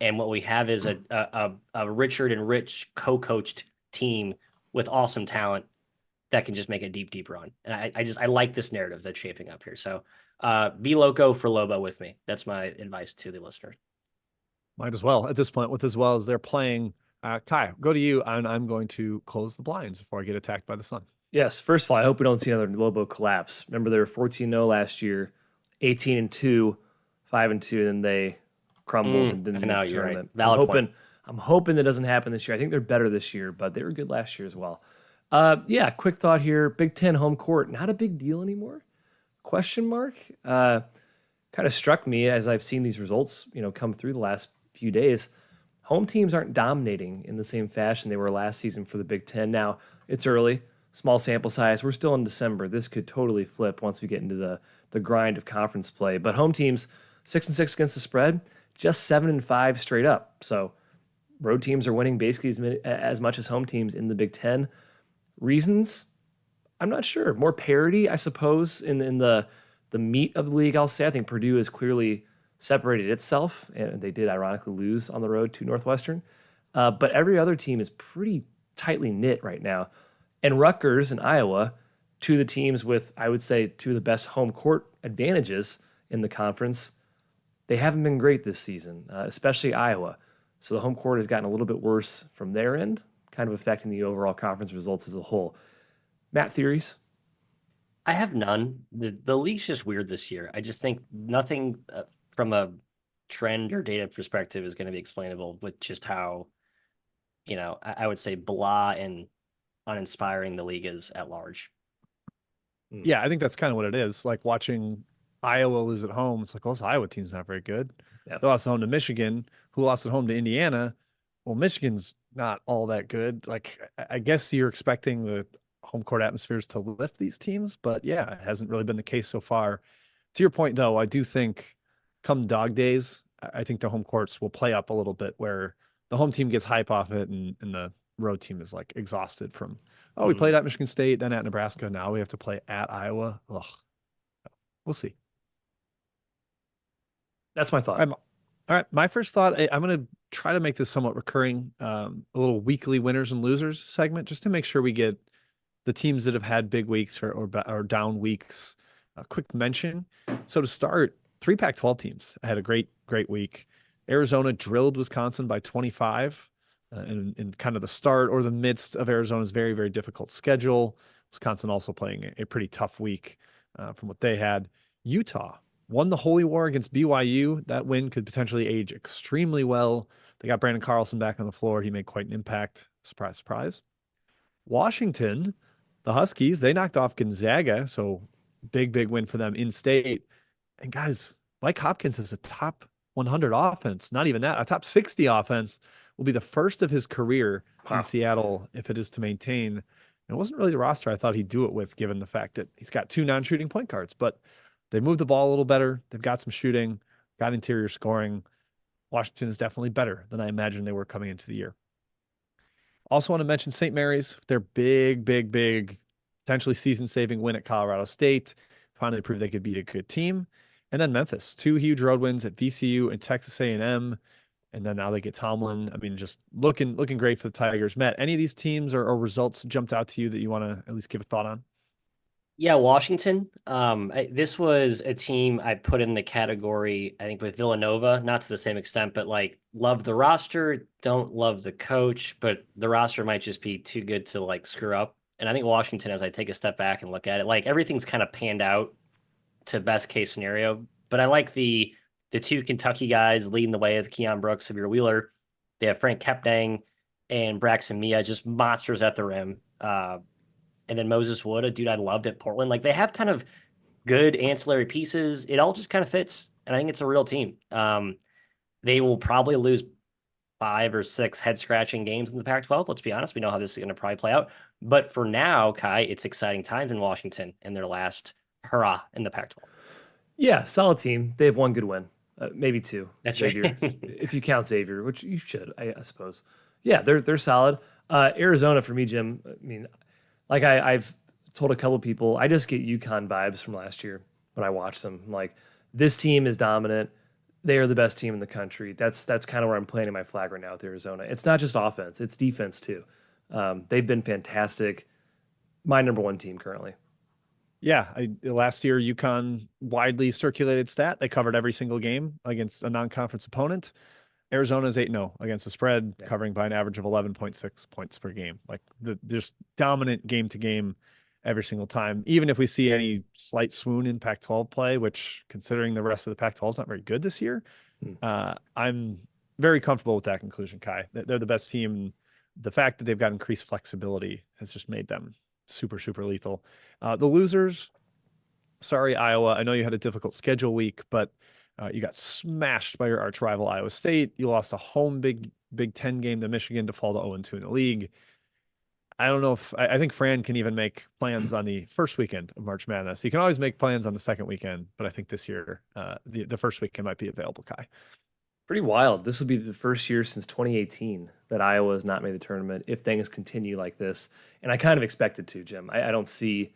And what we have is a Richard and Rich co-coached team with awesome talent that can just make a deep, deep run. And I like this narrative that's shaping up here. So be loco for Lobo with me. That's my advice to the listeners. Might as well at this point, with as well as they're playing. Kai, go to you, and I'm going to close the blinds before I get attacked by the sun. Yes. First of all, I hope we don't see another Lobo collapse. Remember, they were 14-0 last year, 18-2, 5-2, and then they crumbled and didn't make the tournament. Right. Valid point. I'm hoping that doesn't happen this year. I think they're better this year, but they were good last year as well. Quick thought here. Big Ten home court, not a big deal anymore? Question mark? Kind of struck me as I've seen these results, come through the last few days. Home teams aren't dominating in the same fashion they were last season for the Big Ten. Now, it's early. Small sample size. We're still in December. This could totally flip once we get into the grind of conference play. But home teams, 6-6 against the spread, just 7-5 straight up. So road teams are winning basically as much as home teams in the Big Ten. Reasons? I'm not sure. More parity, I suppose, in the meat of the league, I'll say. I think Purdue has clearly separated itself, and they did ironically lose on the road to Northwestern. But every other team is pretty tightly knit right now. And Rutgers and Iowa, two of the teams with, I would say, two of the best home court advantages in the conference, they haven't been great this season, especially Iowa. So the home court has gotten a little bit worse from their end, kind of affecting the overall conference results as a whole. Matt, theories? I have none. The league's just weird this year. I just think nothing from a trend or data perspective is going to be explainable with just how, I would say blah and uninspiring the league is at large. Yeah, I think that's kind of what it is. Like watching Iowa lose at home. It's like, well, this Iowa team's not very good. Yep. They lost at home to Michigan, who lost at home to Indiana. Well, Michigan's not all that good. Like, I guess you're expecting the home court atmospheres to lift these teams, but yeah, it hasn't really been the case so far. To your point, though, I do think come dog days, I think the home courts will play up a little bit where the home team gets hype off it and the road team is like exhausted from, oh, we played at Michigan State, then at Nebraska. Now we have to play at Iowa. Ugh. We'll see. That's my thought. All right. My first thought, I'm going to try to make this somewhat recurring, a little weekly winners and losers segment, just to make sure we get the teams that have had big weeks or down weeks a quick mention. So to start, 3 Pac-12 teams had a great week. Arizona drilled Wisconsin by 25 in kind of the start or the midst of Arizona's very, very difficult schedule. Wisconsin also playing a pretty tough week from what they had. Utah won the Holy War against BYU. That win could potentially age extremely well. They got Brandon Carlson back on the floor. He made quite an impact. Surprise, surprise. Washington, the Huskies, they knocked off Gonzaga. So big win for them in state. And guys, Mike Hopkins is a top 100 offense. Not even that. A top 60 offense will be the first of his career in Seattle if it is to maintain. And it wasn't really the roster I thought he'd do it with, given the fact that he's got 2 non-shooting point guards. But they moved the ball a little better. They've got some shooting, got interior scoring. Washington is definitely better than I imagined they were coming into the year. Also want to mention St. Mary's, their big, potentially season-saving win at Colorado State. Finally proved they could beat a good team. And then Memphis, 2 huge road wins at VCU and Texas A&M. And then now they get Tomlin. I mean, just looking great for the Tigers. Matt, any of these teams or results jumped out to you that you want to at least give a thought on? Yeah, Washington. This was a team I put in the category, I think, with Villanova, not to the same extent, but like love the roster, don't love the coach, but the roster might just be too good to like screw up. And I think Washington, as I take a step back and look at it, like everything's kind of panned out to best case scenario. But I like the 2 Kentucky guys leading the way with Keon Brooks, Xavier Wheeler. They have Frank Kepdang and Braxton Mia, just monsters at the rim. And then Moses Wood, a dude I loved at Portland. Like they have kind of good ancillary pieces. It all just kind of fits. And I think it's a real team. They will probably lose 5 or 6 head scratching games in the Pac-12. Let's be honest. We know how this is going to probably play out. But for now, Kai, it's exciting times in Washington in their last hurrah in the Pac-12. Yeah, solid team. They have 1 good win, maybe 2. That's Xavier, right. if you count Xavier, which you should, I suppose. Yeah, they're solid. Arizona for me, Jim. I mean, like I've told a couple people, I just get UConn vibes from last year when I watch them. Like this team is dominant. They are the best team in the country. That's kind of where I'm planting my flag right now with Arizona. It's not just offense; it's defense too. They've been fantastic. My number 1 team currently. Yeah, last year UConn widely circulated stat. They covered every single game against a non-conference opponent. Arizona's 8-0 against the spread, covering by an average of 11.6 points per game. Like just dominant game to game every single time. Even if we see any slight swoon in Pac-12 play, which considering the rest of the Pac-12 is not very good this year, I'm very comfortable with that conclusion, Kai. They're the best team. The fact that they've got increased flexibility has just made them super lethal. The losers, sorry, Iowa. I know you had a difficult schedule week, but you got smashed by your arch rival Iowa State. You lost a home Big Ten game to Michigan to fall to 0-2 in the league. I don't know if I think Fran can even make plans on the first weekend of March Madness. He can always make plans on the second weekend, but I think this year the first weekend might be available, Kai. Pretty wild. This will be the first year since 2018 that Iowa has not made the tournament if things continue like this. And I kind of expected to, Jim. I don't see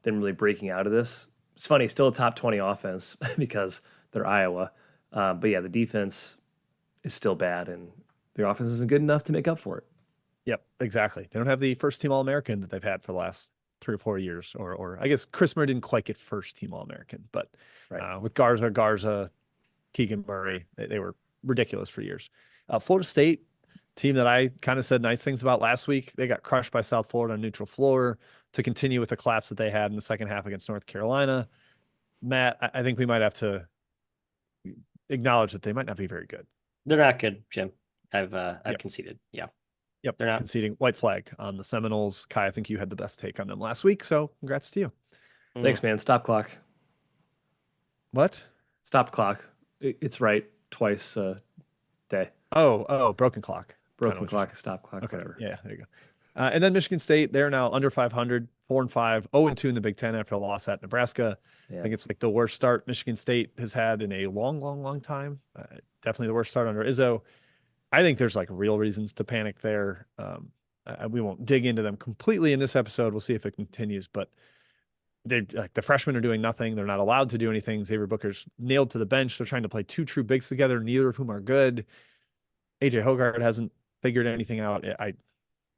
them really breaking out of this. It's funny, still a top 20 offense because they're Iowa. But yeah, the defense is still bad and their offense isn't good enough to make up for it. Yep, exactly. They don't have the first team All-American that they've had for the last 3 or 4 years. Or I guess Chris Murray didn't quite get first team All-American, but with Garza, Keegan Murray, they were ridiculous for years. Florida State, team that I kind of said nice things about last week. They got crushed by South Florida on neutral floor to continue with the collapse that they had in the second half against North Carolina. Matt, I think we might have to acknowledge that they might not be very good. They're not good, Jim. I've conceded. Yeah. Yep. They're not conceding. White flag on the Seminoles. Kai, I think you had the best take on them last week. So congrats to you. Thanks, man. Stop clock. What? Stop clock. It's right twice a day. Oh, broken clock. Broken clock, stop clock, okay. whatever. Yeah, there you And then Michigan State, they're now under 500, 4-5, 0-2 in the Big Ten after a loss at Nebraska. Yeah. I think it's like the worst start Michigan State has had in a long time. Definitely the worst start under Izzo. I think there's like real reasons to panic there. We won't dig into them completely in this episode. We'll see if it continues, but they like the freshmen are doing nothing. They're not allowed to do anything. Xavier Booker's nailed to the bench. They're trying to play two true bigs together, neither of whom are good. AJ Hogarth hasn't figured anything out. I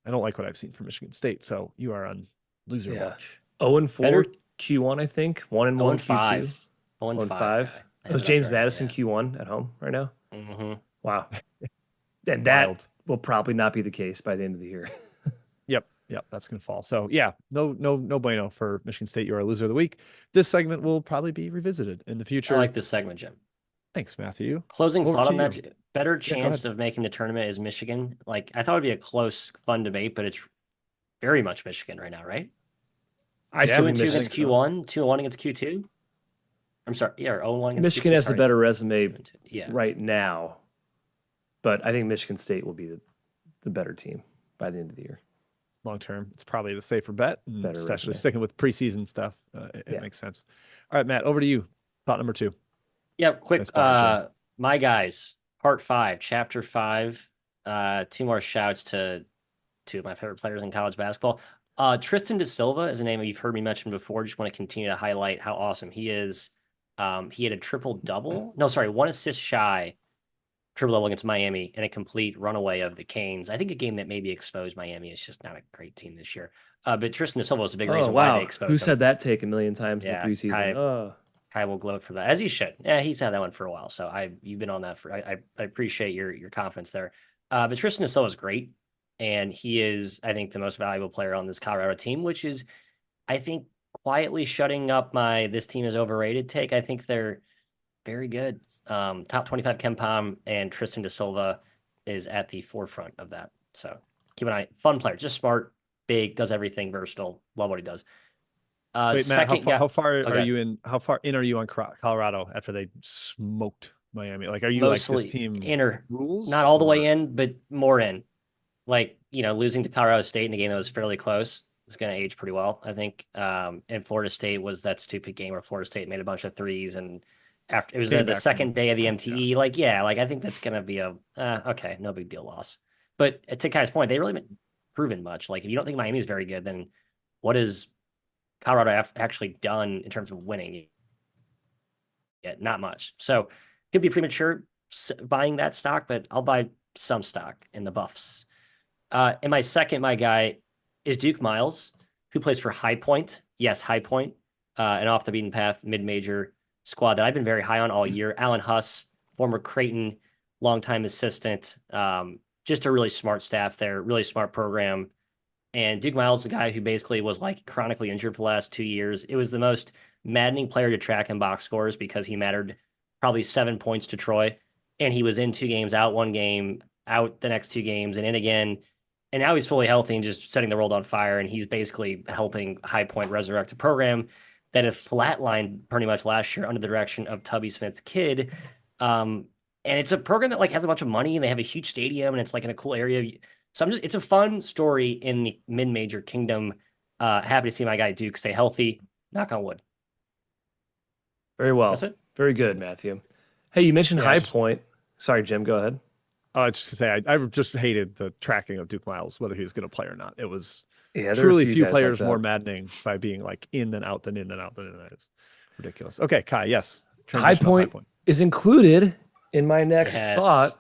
don't like what I've seen from Michigan State. So you are on loser watch. 0-4 Q1, I think. 1-1 Q2. 0-5. It was James Madison Q1 at home right now. Mm-hmm. Wow. And that will probably not be the case by the end of the year. Yep, that's gonna fall. So yeah, no bueno for Michigan State. You're a loser of the week. This segment will probably be revisited in the future. I like this segment, Jim. Thanks, Matthew. Closing Over thought to on that. you. Better chance of making the tournament is Michigan. Like I thought it'd be a close, fun debate, but it's very much Michigan right now, right? I still 2-2 think against Q1, 2-1 against Q2. I'm sorry, yeah, or 0-1 against Michigan Q2, has the better resume yeah. right now, but I think Michigan State will be the better team by the end of the year. Long term, it's probably the safer bet, Better especially resume. sticking with preseason stuff. It makes sense. All right, Matt, over to you. Thought number 2. Yeah, quick. Nice ball, My guys, part 5, chapter 5. 2 more shouts to 2 of my favorite players in college basketball. Tristan Da Silva is a name you've heard me mention before. Just want to continue to highlight how awesome he is. He had a triple-double. No, sorry, 1 assist shy. Triple-double against Miami and a complete runaway of the Canes. I think a game that maybe exposed Miami. Is just not a great team this year. But Tristan Da Silva was a big reason why they exposed Who him. said that take a million times in the preseason? Kai will gloat for that, as he should. Yeah, he's had that one for a while. So you've been on that for. I appreciate your confidence there. But Tristan Da Silva is great, and he is, I think, the most valuable player on this Colorado team, which is, I think, quietly shutting up my "this team is overrated" take. I think they're very good. Top 25 KenPom, and Tristan Da Silva is at the forefront of that. So keep an eye. Fun player, just smart, big, does everything, versatile. Love what he does. Wait, Matt, how far okay. are you in? How far in are you on Colorado after they smoked Miami? Like, are you Mostly like this team inner rules? Not all the way in, but more in. Like, losing to Colorado State in a game that was fairly close is going to age pretty well, I think. And Florida State was that stupid game where Florida State made a bunch of threes, and after it was the second day of the MTE. I think that's going to be a okay, no big deal loss. But to Kai's point, they really haven't proven much. Like, if you don't think Miami is very good, then what has Colorado actually done in terms of winning? Yeah, not much. So could be premature buying that stock, but I'll buy some stock in the Buffs. And my guy is Duke Miles, who plays for High Point. Yes, High Point, an off the beaten path mid-major squad that I've been very high on all year. Alan Huss, former Creighton, longtime assistant, just a really smart staff there, really smart program. And Duke Miles is a guy who basically was like chronically injured for the last 2 years. It was the most maddening player to track in box scores because he mattered probably 7 points to Troy. And he was in 2 games, out 1 game, out the next 2 games, and in again. And now he's fully healthy and just setting the world on fire. And he's basically helping High Point resurrect a program that had flatlined pretty much last year under the direction of Tubby Smith's kid. And it's a program that has a bunch of money, and they have a huge stadium, and it's in a cool area. So it's a fun story in the mid-major kingdom. Happy to see my guy Duke stay healthy. Knock on wood. Very well. That's it. Very good, Matthew. Hey, you mentioned High Point. Sorry, Jim, go ahead. Just to say, I just hated the tracking of Duke Miles, whether he was going to play or not. It was there truly were few guys players like more maddening by being in than out than in and out than in. It's ridiculous. Okay, Kai, yes. High Point is included in my next thought,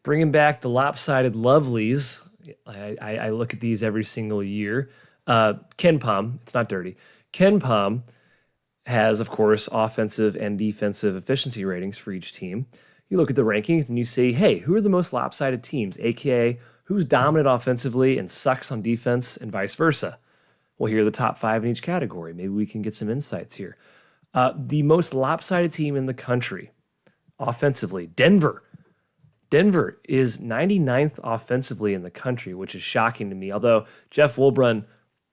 bringing back the lopsided lovelies. I look at these every single year. KenPom, it's not dirty. KenPom has, of course, offensive and defensive efficiency ratings for each team. You look at the rankings and you say, hey, who are the most lopsided teams? AKA, who's dominant offensively and sucks on defense, and vice versa. Well, here are the top 5 in each category. Maybe we can get some insights here. The most lopsided team in the country, offensively, Denver. Denver is 99th offensively in the country, which is shocking to me. Although Jeff Wilbrun,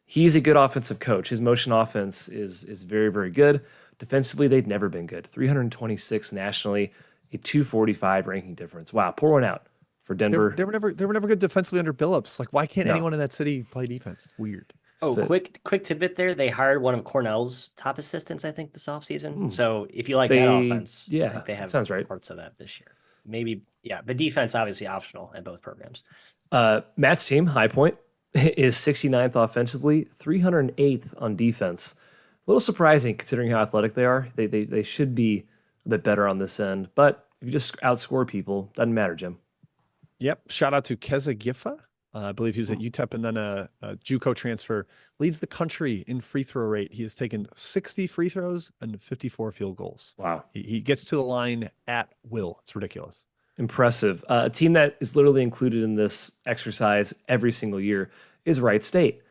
he's a good offensive coach. His motion offense is very, very good. Defensively, they've never been good. 326 nationally, a 245 ranking difference. Wow, pour one out for Denver. They were never good defensively under Billups. Like, why can't No. anyone in that city play defense? It's weird. Oh, So- quick tidbit there. They hired one of Cornell's top assistants, I think, this offseason. So if you like that They- offense, I yeah, think they that have sounds right. parts of that this year. Maybe, yeah. But defense, obviously optional at both programs. Matt's team, High Point, is 69th offensively, 308th on defense. A little surprising considering how athletic they are. They should be a bit better on this end, but if you just outscore people, doesn't matter, Jim. Yep. Shout out to Keza Gifa. I believe he was at UTEP and then a JUCO transfer. Leads the country in free throw rate. He has taken 60 free throws and 54 field goals. Wow. He gets to the line at will. It's ridiculous. Impressive. A team that is literally included in this exercise every single year is Wright State.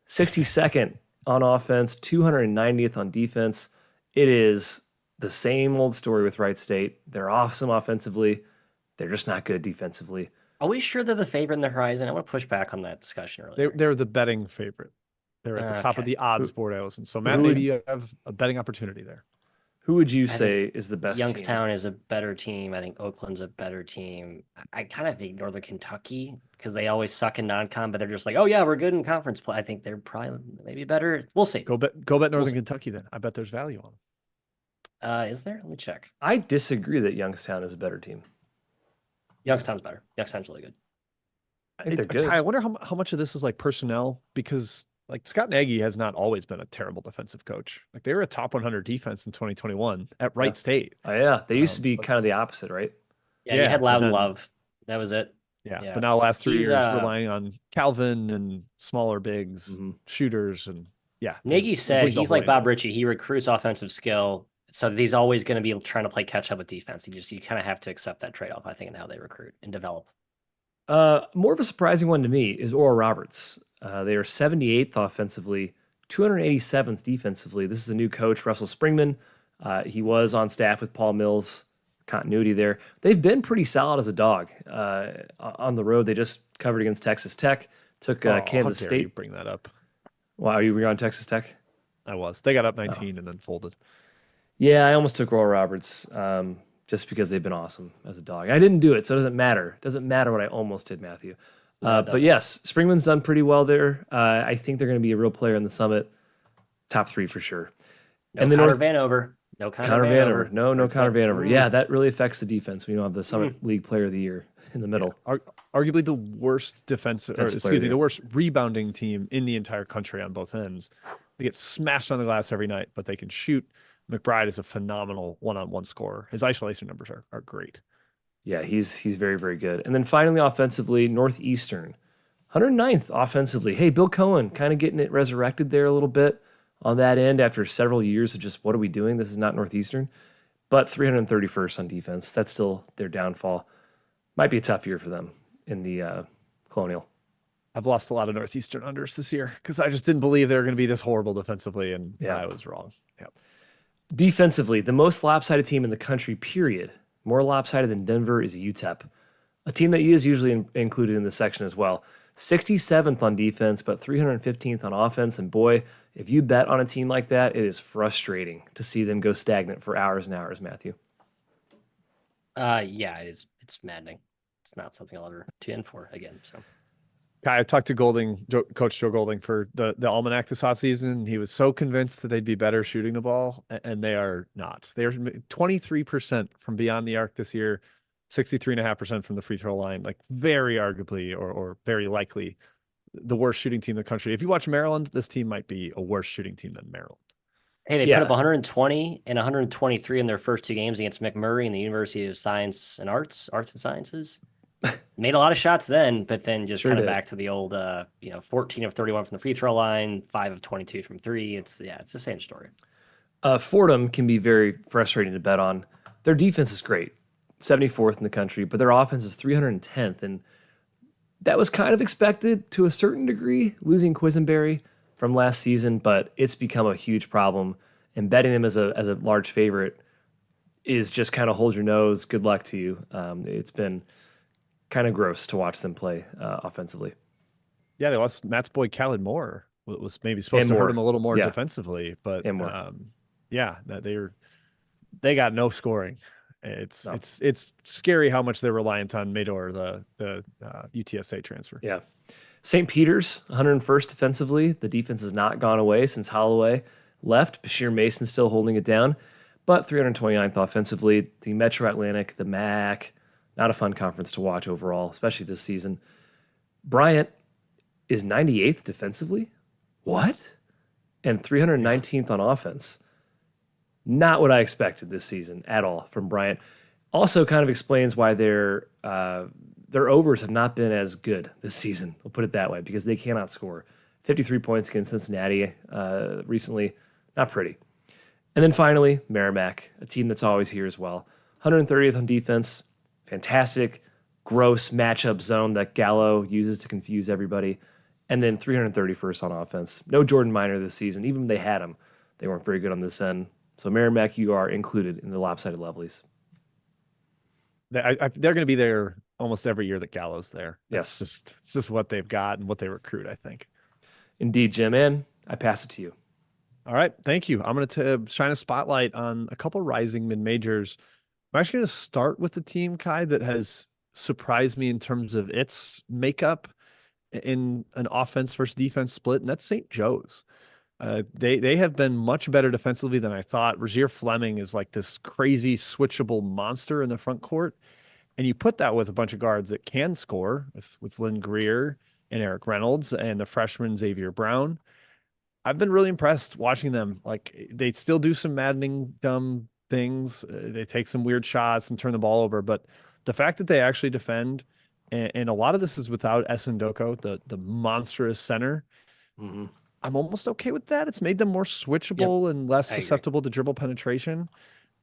62nd on offense, 290th on defense. It is the same old story with Wright State. They're awesome offensively. They're just not good defensively. Are we sure they're the favorite in the horizon? I want to push back on that discussion earlier. They're the betting favorite. They're at the top of Okay. the odds board, Allison. So, Matt, Who would- maybe you have a betting opportunity there. Who would you say is the best team? Youngstown is a better team. I think Oakland's a better team. I kind of think Northern Kentucky because they always suck in non-con, but they're just like, oh yeah, we're good in conference play. I think they're probably maybe better. We'll see. Go bet Northern see. Kentucky then. I bet there's value on them. Is there? Let me check. I disagree that Youngstown is a better team. Youngstown's better. Youngstown's really good. I think they're good. I wonder how much of this is like personnel because like Scott Nagy has not always been a terrible defensive coach. Like they were a top 100 defense in 2021 at Wright State. Oh, yeah. They used to be but kind of the opposite, right? Yeah, Yeah, you had but Loudon then- Love. That was it. Yeah. Yeah. But now last 3 He's, years relying on Calvin and smaller bigs, Mhm. shooters, and yeah. Nagy said completely he's like overrated. Bob Ritchie. He recruits offensive skill. So he's always going to be trying to play catch up with defense. You kind of have to accept that trade-off, I think, in how they recruit and develop. More of a surprising one to me is Oral Roberts. They are 78th offensively, 287th defensively. This is a new coach, Russell Springman. He was on staff with Paul Mills. Continuity there. They've been pretty solid as a dog. On the road, they just covered against Texas Tech, took Oh, Kansas how dare you State. bring that up. Wow, you were on Texas Tech? I was. They got up 19 and then folded. Yeah, I almost took Oral Roberts just because they've been awesome as a dog. I didn't do it, so it doesn't matter. It doesn't matter what I almost did, Matthew. But yes, Springman's done pretty well there. I think they're going to be a real player in the Summit. Top 3 for sure. No And the Connor North- Vanover. No Connor Vanover. No That's Connor it. Vanover. Yeah, that really affects the defense. We don't have the Summit League Player of the Year in the middle. Arguably the worst defensive, or Defensive player excuse of me, the the worst rebounding team in the entire country on both ends. They get smashed on the glass every night, but they can shoot. McBride is a phenomenal one-on-one scorer. His isolation numbers are great. Yeah, he's very, very good. And then finally, offensively, Northeastern, 109th offensively. Hey, Bill Cohen kind of getting it resurrected there a little bit on that end after several years of just, what are we doing? This is not Northeastern. But 331st on defense. That's still their downfall. Might be a tough year for them in the Colonial. I've lost a lot of Northeastern unders this year because I just didn't believe they were going to be this horrible defensively, and Yeah. I was wrong. Yep. Defensively, the most lopsided team in the country, period. More lopsided than Denver is UTEP, a team that is usually included in this section as well. 67th on defense, but 315th on offense. And boy, if you bet on a team like that, it is frustrating to see them go stagnant for hours and hours, Matthew. Yeah, it is. It's maddening. It's not something I'll ever tune in for again. So I talked to Coach Joe Golding for the Almanac this hot season. He was so convinced that they'd be better shooting the ball, and they are not. They are 23% from beyond the arc this year, 63.5% from the free throw line. Like very arguably or very likely the worst shooting team in the country. If you watch Maryland, this team might be a worse shooting team than Maryland. hey, they Yeah. put up 120 and 123 in their first 2 games against McMurray and the University of Arts and Sciences. Made a lot of shots then, but then just Sure kind of did. back to the old 14 of 31 from the free throw line, 5 of 22 from 3. It's the same story. Fordham can be very frustrating to bet on. Their defense is great, 74th in the country, but their offense is 310th. And that was kind of expected to a certain degree, losing Quisenberry from last season, but it's become a huge problem. And betting them as a large favorite is just kind of hold your nose. Good luck to you. It's been kind of gross to watch them play offensively. Yeah, they lost Matt's boy Khaled Moore. Was maybe supposed And to hurt Moore. him a little more Yeah. defensively, but And Moore. yeah, they got no scoring, It's No. it's scary how much they're reliant on Mador, the UTSA transfer. Yeah. St. Peter's, 101st defensively. The defense has not gone away since Holloway left. Bashir Mason still holding it down, but 329th offensively. The Metro Atlantic, the MAC, not a fun conference to watch overall, especially this season. Bryant is 98th defensively. What? And 319th on offense. Not what I expected this season at all from Bryant. Also kind of explains why their overs have not been as good this season. We'll put it that way, because they cannot score. 53 points against Cincinnati recently. Not pretty. And then finally, Merrimack, a team that's always here as well. 130th on defense. Fantastic, gross matchup zone that Gallo uses to confuse everybody. And then 331st on offense. No Jordan Minor this season. Even when they had him, they weren't very good on this end. So Merrimack, you are included in the lopsided lovelies. They're going to be there almost every year that Gallo's there. Yes. It's just what they've got and what they recruit, I think. Indeed, Jim. And I pass it to you. All right. Thank you. I'm going to shine a spotlight on a couple rising mid-majors. I'm actually going to start with the team, Kai, that has surprised me in terms of its makeup in an offense versus defense split, and that's St. Joe's. They have been much better defensively than I thought. Rozier Fleming is like this crazy switchable monster in the front court. And you put that with a bunch of guards that can score with Lynn Greer and Eric Reynolds and the freshman Xavier Brown. I've been really impressed watching them. Like, they still do some maddening, dumb things. They take some weird shots and turn the ball over. But the fact that they actually defend, and a lot of this is without Essendoko, the monstrous center. Mm-hmm. I'm almost okay with that. It's made them more switchable and less susceptible to dribble penetration.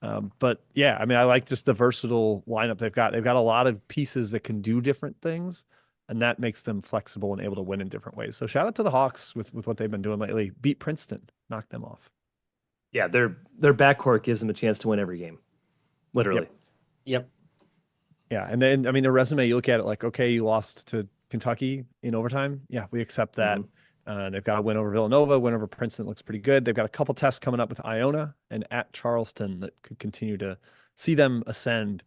But yeah, I mean, I like just the versatile lineup they've got. They've got a lot of pieces that can do different things, and that makes them flexible and able to win in different ways. So shout out to the Hawks with what they've been doing lately. Beat Princeton, knock them off. Yeah, their backcourt gives them a chance to win every game. Literally. Yep. Yeah, and then, I mean, their resume, you look at it like, okay, you lost to Kentucky in overtime. Yeah, we accept that. Mm-hmm. They've got a win over Villanova, win over Princeton looks pretty good. They've got a couple tests coming up with Iona and at Charleston that could continue to see them ascend.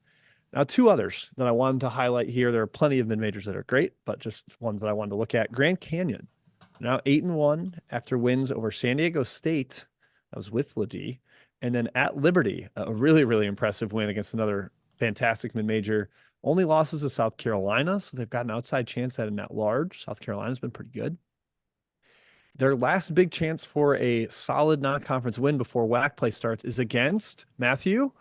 Now, two others that I wanted to highlight here. There are plenty of mid-majors that are great, but just ones that I wanted to look at. Grand Canyon, now 8-1 after wins over San Diego State. That was with Ledee. And then at Liberty, a really, really impressive win against another fantastic mid-major. Only losses to South Carolina, so they've got an outside chance at an at-large. South Carolina's been pretty good. Their last big chance for a solid non-conference win before WAC play starts is against Matthew,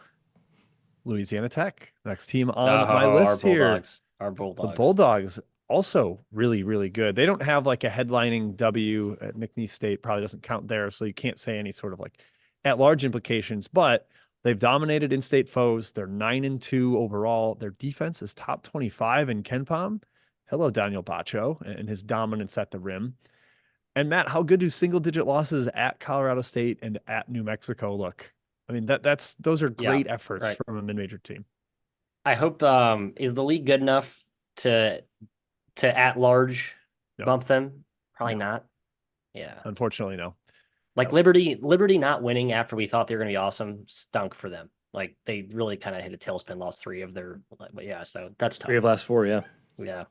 Louisiana Tech. Next team on my list here. Our Bulldogs. The Bulldogs, also really, really good. They don't have like a headlining W at McNeese State, probably doesn't count there, so you can't say any sort of like at-large implications, but they've dominated in-state foes. They're 9-2 overall. Their defense is top 25 in KenPom. Hello, Daniel Bacho and his dominance at the rim. And Matt, how good do single-digit losses at Colorado State and at New Mexico look? I mean, those are great efforts from a mid-major team. I hope is the league good enough to at large bump them? Probably not. Yeah. Unfortunately, no. Like Liberty not winning after we thought they were going to be awesome stunk for them. Like, they really kind of hit a tailspin, lost 3 of their, but yeah, so that's tough. 3 of last 4, yeah. Yeah.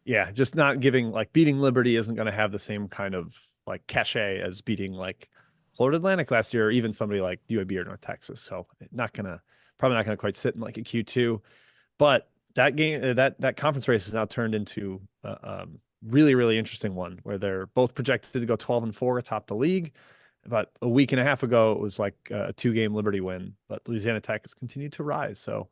Yeah, just not giving, like, beating Liberty isn't going to have the same kind of like cachet as beating like Florida Atlantic last year, or even somebody like UAB or North Texas. So probably not gonna quite sit in like a Q2. But that game, that conference race has now turned into a really, really interesting one where they're both projected to go 12-4 atop the league. About a week and a half ago, it was like a 2-game Liberty win, but Louisiana Tech has continued to rise. So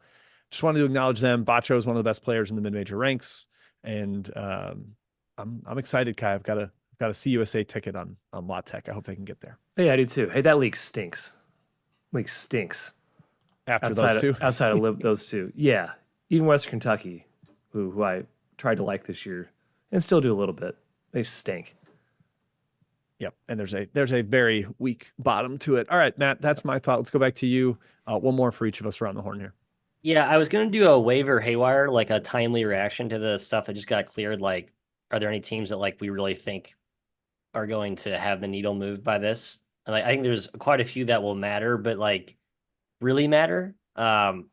just wanted to acknowledge them. Bacho is one of the best players in the mid-major ranks. And I'm excited, Kai. I've got a CUSA ticket on La Tech. I hope they can get there. Hey, I do too. Hey, that league stinks. League stinks. Outside of those two. Yeah. Even Western Kentucky, who I tried to like this year and still do a little bit. They stink. Yep. And there's a very weak bottom to it. All right, Matt, that's my thought. Let's go back to you. One more for each of us around the horn here. Yeah, I was going to do a waiver haywire, like a timely reaction to the stuff that just got cleared. Like, are there any teams that like we really think are going to have the needle moved by this? And I think there's quite a few that will matter, but like really matter. Do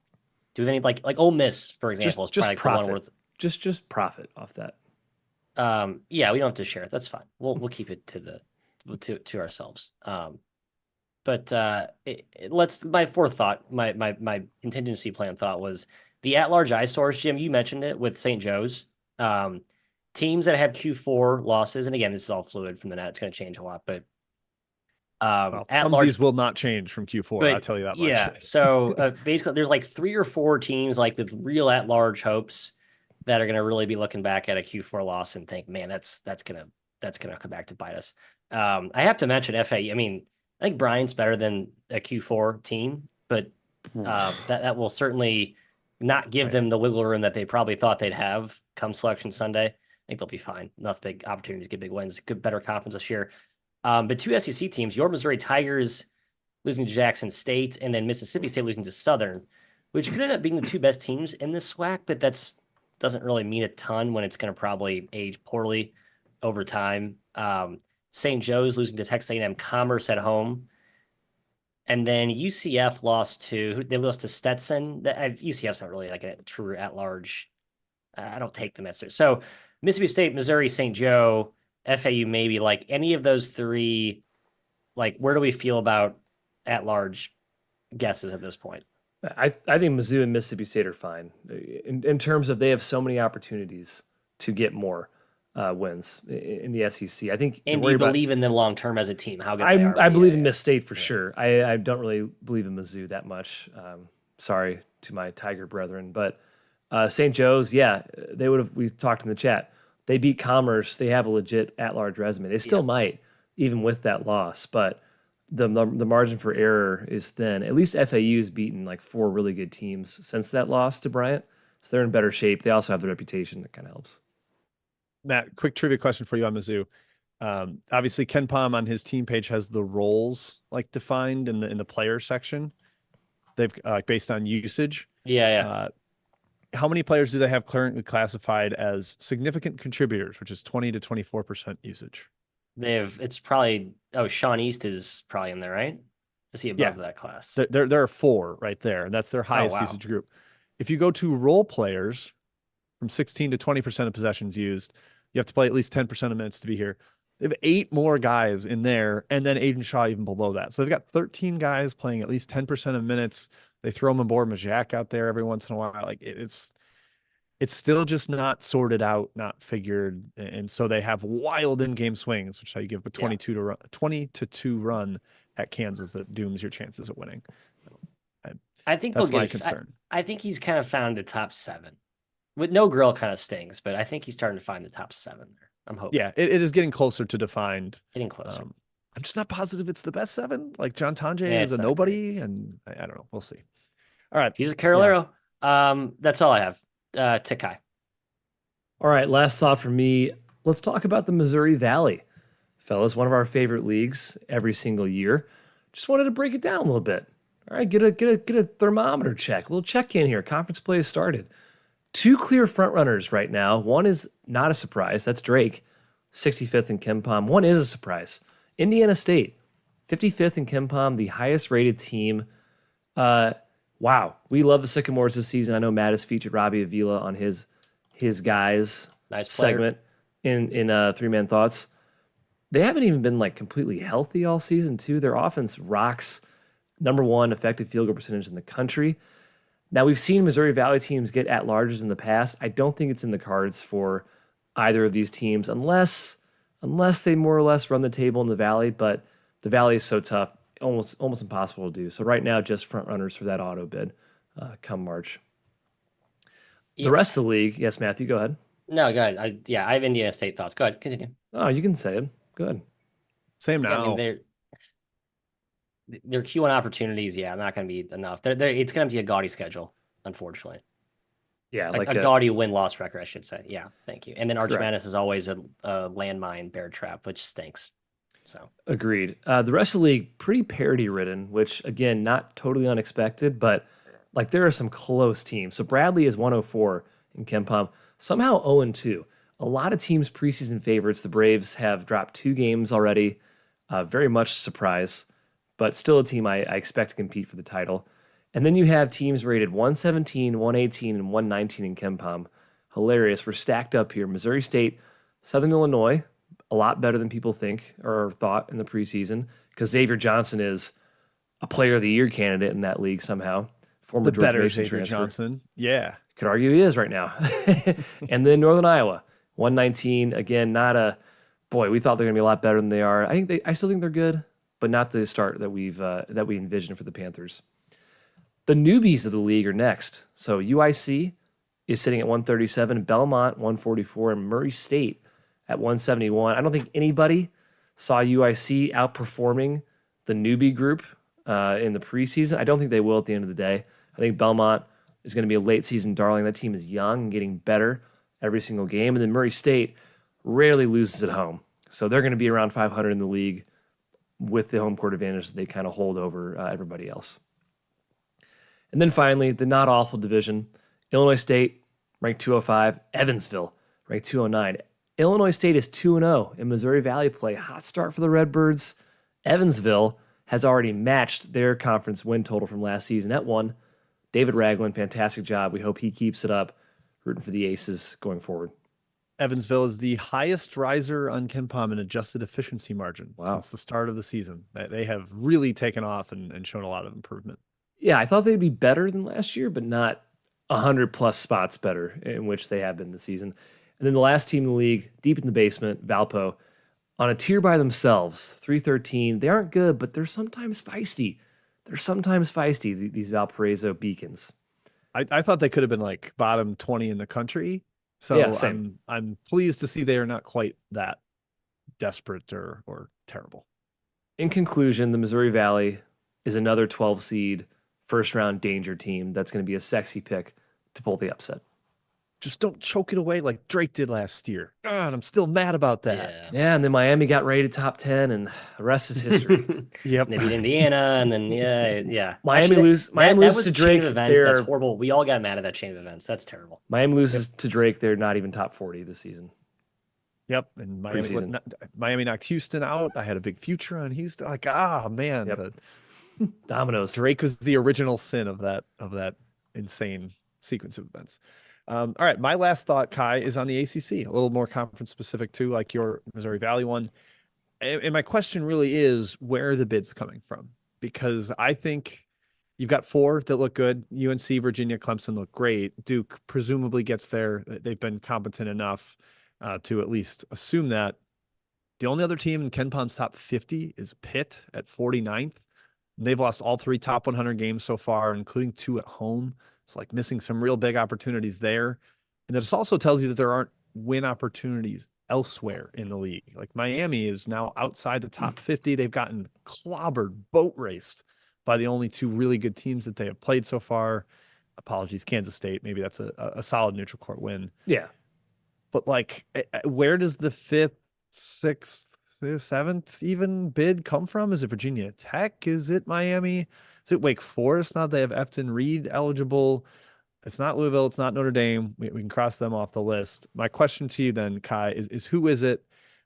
we have any like Ole Miss, for example, is Just probably like the one profit. Just profit off that. yeah, we don't have to share it. That's fine. We'll keep it to ourselves. But let's my fourth thought, my contingency plan thought was the at-large eye source. Jim, you mentioned it with St. Joe's. Teams that have Q4 losses, and again, this is all fluid from the net. It's going to change a lot, but Well, at some of large, these will not change from Q4. but I'll tell you that yeah. much. So basically, there's like 3 or 4 teams like with real at-large hopes that are going to really be looking back at a Q4 loss and think, man, that's gonna come back to bite us. I have to mention FAU. I mean, I think Bryant's better than a Q4 team, but that will certainly not give them the wiggle room that they probably thought they'd have come Selection Sunday. I think they'll be fine. Enough big opportunities, get big wins, good, better confidence this year. But 2 SEC teams, your Missouri Tigers losing to Jackson State, and then Mississippi State losing to Southern, which could end up being the 2 best teams in this SWAC, but doesn't really mean a ton when it's going to probably age poorly over time. St. Joe's losing to Texas A&M Commerce at home. And then UCF lost to Stetson. UCF's not really like a true at-large. I don't take them as serious. So Mississippi State, Missouri, St. Joe, FAU, maybe like any of those 3, like where do we feel about at-large guesses at this point? I think Mizzou and Mississippi State are fine in terms of they have so many opportunities to get more wins in the SEC. I think. And do you believe in them long term as a team? How good they are? I believe in Miss State for sure. I don't really believe in Mizzou that much. Sorry to my Tiger brethren, but St. Joe's, yeah, they would have. We talked in the chat. They beat Commerce. They have a legit at-large resume. They still might, even with that loss, but the margin for error is thin. At least FAU has beaten like 4 really good teams since that loss to Bryant, so they're in better shape. They also have the reputation that kind of helps. Matt, quick trivia question for you on Mizzou. Obviously, Ken Pom on his team page has the roles like defined in the player section. They've based on usage. Yeah. How many players do they have currently classified as significant contributors, which is 20 to 24% usage? It's probably Sean East is probably in there, right? Is he above that class? There are 4 right there, and that's their highest usage group. If you go to role players, from 16 to 20% of possessions used, you have to play at least 10% of minutes to be here. They have 8 more guys in there, and then Aiden Shaw even below that. So they've got 13 guys playing at least 10% of minutes. They throw Mbor Majak out there every once in a while. Like it's still just not sorted out, not figured, and so they have wild in-game swings, which is how you give a 20 to 2 run at Kansas that dooms your chances of winning. I think that's my concern. I think he's kind of found the top 7. With no grill kind of stings, but I think he's starting to find the top 7 there. I'm hoping. Yeah, it is getting closer to defined. Getting closer. I'm just not positive it's the best 7. Like John Tanjay is a nobody, and I don't know. We'll see. All right. He's a Carolero. Yeah. That's all I have. Tikai. All right. Last thought for me. Let's talk about the Missouri Valley. Fellas, one of our favorite leagues every single year. Just wanted to break it down a little bit. All right. Get a thermometer check. A little check in here. Conference play has started. 2 clear front runners right now. One is not a surprise. That's Drake, 65th in KenPom. One is a surprise. Indiana State, 55th in KenPom, the highest rated team. Wow. We love the Sycamores this season. I know Matt has featured Robbie Avila on his guys segment in 3-Man Thoughts. They haven't even been like completely healthy all season too. Their offense rocks. #1 effective field goal percentage in the country. Now, we've seen Missouri Valley teams get at-larges in the past. I don't think it's in the cards for either of these teams unless they more or less run the table in the Valley, but the Valley is so tough, almost impossible to do. So right now, just front runners for that auto bid come March. The rest of the league, yes, Matthew, go ahead. No, go ahead. I have Indiana State thoughts. Go ahead, continue. Oh, you can say it. Good. Same now. I mean, their Q1 opportunities, not going to be enough. It's going to be a gaudy schedule, unfortunately. Yeah, like a gaudy win-loss record, I should say. Yeah, thank you. And then Arch Madness is always a landmine bear trap, which stinks. So agreed. The rest of the league, pretty parity-ridden, which, again, not totally unexpected, but like there are some close teams. So Bradley is 104 in KenPom, somehow 0-2. A lot of teams preseason favorites. The Braves have dropped 2 games already. Very much surprise, but still a team I expect to compete for the title. And then you have teams rated 117, 118, and 119 in KenPom. Hilarious. We're stacked up here. Missouri State, Southern Illinois, a lot better than people think or thought in the preseason because Xavier Johnson is a Player of the Year candidate in that league somehow. Former The George better Mason Xavier transfer. Johnson. Yeah. Could argue he is right now. And then Northern Iowa, 119. Again, not a boy. We thought they're going to be a lot better than they are. I still think they're good, but not the start that we envisioned for the Panthers. The newbies of the league are next. So UIC is sitting at 137, Belmont 144, and Murray State at 171. I don't think anybody saw UIC outperforming the newbie group in the preseason. I don't think they will at the end of the day. I think Belmont is going to be a late season darling. That team is young and getting better every single game. And then Murray State rarely loses at home. So they're going to be around 500 in the league with the home court advantage that they kind of hold over everybody else. And then finally, the not awful division, Illinois State ranked 205, Evansville ranked 209. Illinois State is 2-0 in Missouri Valley play. Hot start for the Redbirds. Evansville has already matched their conference win total from last season at 1. David Ragland, fantastic job. We hope he keeps it up. Rooting for the Aces going forward. Evansville is the highest riser on KenPom in adjusted efficiency margin since the start of the season. They have really taken off and shown a lot of improvement. Yeah, I thought they'd be better than last year, but not 100-plus spots better, in which they have been this season. And then the last team in the league, deep in the basement, Valpo, on a tier by themselves, 313. They aren't good, but they're sometimes feisty. These Valparaiso Beacons. I thought they could have been like bottom 20 in the country. So yeah, same. I'm pleased to see they are not quite that desperate or terrible. In conclusion, the Missouri Valley is another 12 seed first round danger team that's going to be a sexy pick to pull the upset. Just don't choke it away like Drake did last year. God, I'm still mad about that. Yeah, and then Miami got rated top 10, and the rest is history. Yep. They beat Indiana, and then yeah. Miami loses to Drake. That's horrible. We all got mad at that chain of events. That's terrible. Miami loses to Drake. They're not even top 40 this season. Yep, and Miami knocked Houston out. I had a big future on Houston. Like, man, yep. Dominoes. Drake was the original sin of that insane sequence of events. All right, my last thought, Kai, is on the ACC, a little more conference specific too, like your Missouri Valley one. And my question really is, where are the bids coming from? Because I think you've got 4 that look good. UNC, Virginia, Clemson look great. Duke presumably gets there. They've been competent enough to at least assume that. The only other team in KenPom's top 50 is Pitt at 49th. They've lost all 3 top 100 games so far, including 2 at home. It's like missing some real big opportunities there. And this also tells you that there aren't win opportunities elsewhere in the league. Like Miami is now outside the top 50. They've gotten clobbered, boat raced by the only 2 really good teams that they have played so far. Apologies, Kansas State. Maybe that's a solid neutral court win. Yeah. But like, where does the 5th, 6th, 7th even bid come from? Is it Virginia Tech? Is it Miami? Is it Wake Forest? Now they have Efton Reed eligible. It's not Louisville. It's not Notre Dame. We can cross them off the list. My question to you then, Kai, is who is it?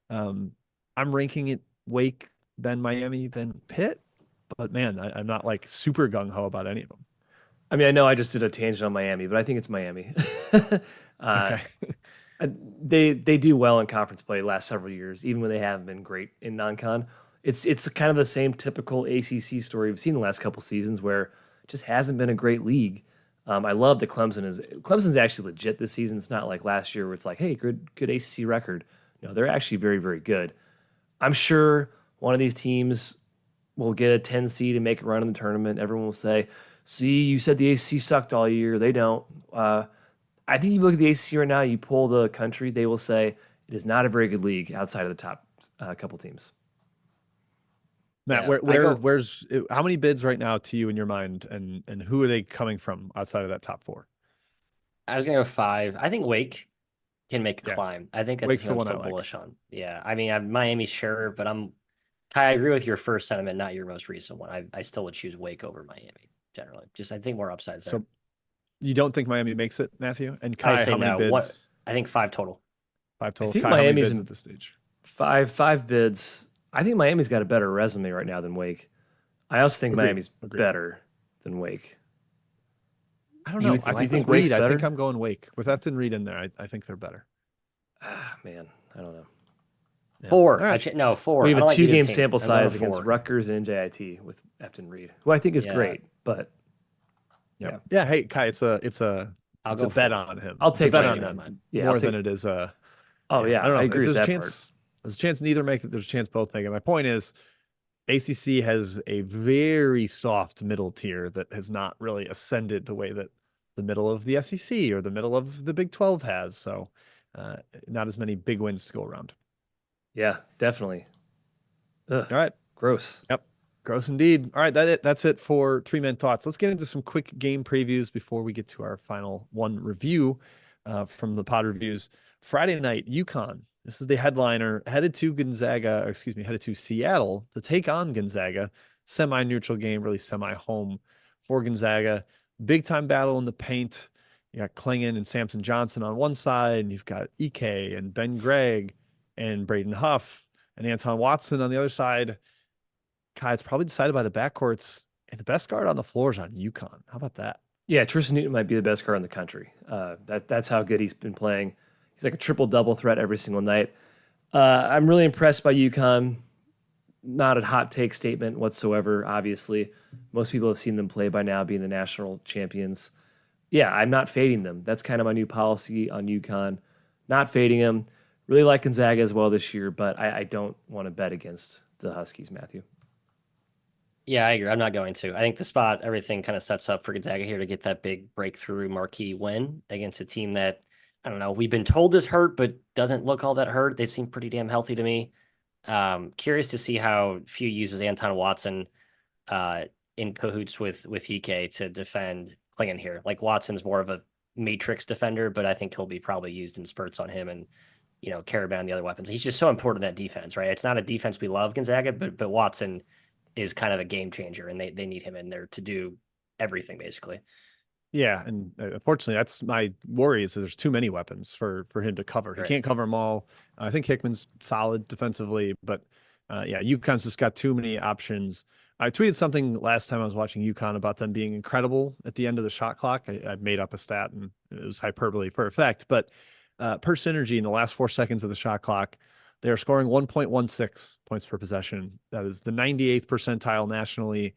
I'm ranking it Wake, then Miami, then Pitt. But man, I'm not like super gung-ho about any of them. I mean, I know I just did a tangent on Miami, but I think it's Miami. Okay. They do well in conference play the last several years, even when they haven't been great in non-con. It's kind of the same typical ACC story we've seen the last couple seasons where it just hasn't been a great league. I love that Clemson's actually legit this season. It's not like last year where it's like, hey, good ACC record. No, they're actually very, very good. I'm sure one of these teams will get a 10 seed and make a run in the tournament. Everyone will say, see, you said the ACC sucked all year. They don't. I think you look at the ACC right now, you pull the country, they will say it is not a very good league outside of the top couple teams. Matt, where's how many bids right now to you in your mind, and who are they coming from outside of that top 4? I was gonna go 5. I think Wake can make a climb. I think that's Wake's the I'm one still I like. bullish on. Yeah, I mean, I'm Miami, sure, but Kai, I agree with your first sentiment, not your most recent one. I still would choose Wake over Miami generally. Just I think more upsides there. So you don't think Miami makes it, Matthew? And Kai, how many bids? I think 5 total. 5 total. I think Kai, how many Miami's bids in at this stage. Five bids. I think Miami's got a better resume right now than Wake. I also think Agreed. Miami's better than Wake. I don't You know. would think- I you think think Wake's Reed. I think better? I'm going Wake with Efton Reed in there. I think they're better. Man, I don't know. Yeah. Four. All right. No, four. We I have a don't like either 2-game team. sample I'm going size against 4. Rutgers and NJIT with Efton Reed, who I think is Yeah. great, but Yeah. Yeah. Hey, Kai, it's a I'll it's go a bet 4. on him. I'll It's a take bet Wake. on him Yeah, more I'll take, than it is a. oh yeah, I don't know. I agree with There's a that chance. part. There's a chance neither make it. There's a chance both make it. My point is, ACC has a very soft middle tier that has not really ascended the way that the middle of the SEC or the middle of the Big 12 has. So, not as many big wins to go around. Yeah, definitely. Ugh, All right. gross. Yep. Gross indeed. All right, that's it for 3-man thoughts. Let's get into some quick game previews before we get to our final one review from the pod reviews. Friday night, UConn. This is the headliner, headed to Seattle to take on Gonzaga. Semi-neutral game, really semi-home for Gonzaga. Big time battle in the paint. You got Klingon and Samson Johnson on one side, and you've got Ike and Ben Gregg and Braden Huff and Anton Watson on the other side. Kai, it's probably decided by the backcourts, and the best guard on the floor is on UConn. How about that? Yeah, Tristan Newton might be the best guard in the country. That's how good he's been playing. He's like a triple-double threat every single night. I'm really impressed by UConn. Not a hot take statement whatsoever, obviously. Most people have seen them play by now, being the national champions. Yeah, I'm not fading them. That's kind of my new policy on UConn. Not fading them. Really like Gonzaga as well this year, but I don't want to bet against the Huskies, Matthew. Yeah, I agree. I'm not going to. I think the spot, everything kind of sets up for Gonzaga here to get that big breakthrough marquee win against a team that, I don't know, we've been told is hurt, but doesn't look all that hurt. They seem pretty damn healthy to me. Curious to see how few uses Anton Watson in cahoots with Ike to defend Klingon here. Like Watson's more of a matrix defender, but I think he'll be probably used in spurts on him and, Caravan the other weapons. He's just so important in that defense, right? It's not a defense we love, Gonzaga, but Watson is kind of a game changer, and they need him in there to do everything basically. Yeah, and unfortunately, that's my worry is that there's too many weapons for him to cover. He Right. can't cover them all. I think Hickman's solid defensively, but yeah, UConn's just got too many options. I tweeted something last time I was watching UConn about them being incredible at the end of the shot clock. I made up a stat and it was hyperbole for effect, but per synergy in the last 4 seconds of the shot clock, they are scoring 1.16 points per possession. That is the 98th percentile nationally.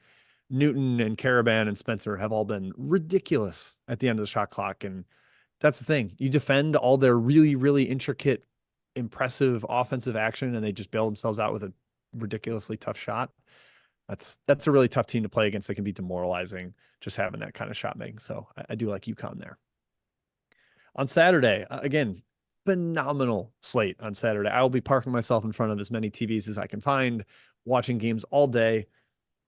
Newton and Caravan and Spencer have all been ridiculous at the end of the shot clock. And that's the thing. You defend all their really, really intricate, impressive offensive action, and they just bail themselves out with a ridiculously tough shot. That's a really tough team to play against. They can be demoralizing just having that kind of shot making. So I do like UConn there. On Saturday, again, phenomenal slate on Saturday. I will be parking myself in front of as many TVs as I can find, watching games all day.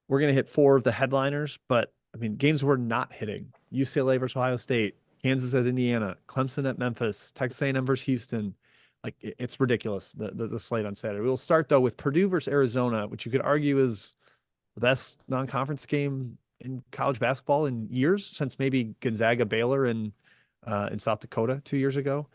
We're going to hit 4 of the headliners, but I mean, games we're not hitting: UCLA versus Ohio State, Kansas at Indiana, Clemson at Memphis, Texas A&M versus Houston. Like, it's ridiculous, the slate on Saturday. We'll start though with Purdue versus Arizona, which you could argue is the best non-conference game in college basketball in years, since maybe Gonzaga Baylor in South Dakota 2 years ago.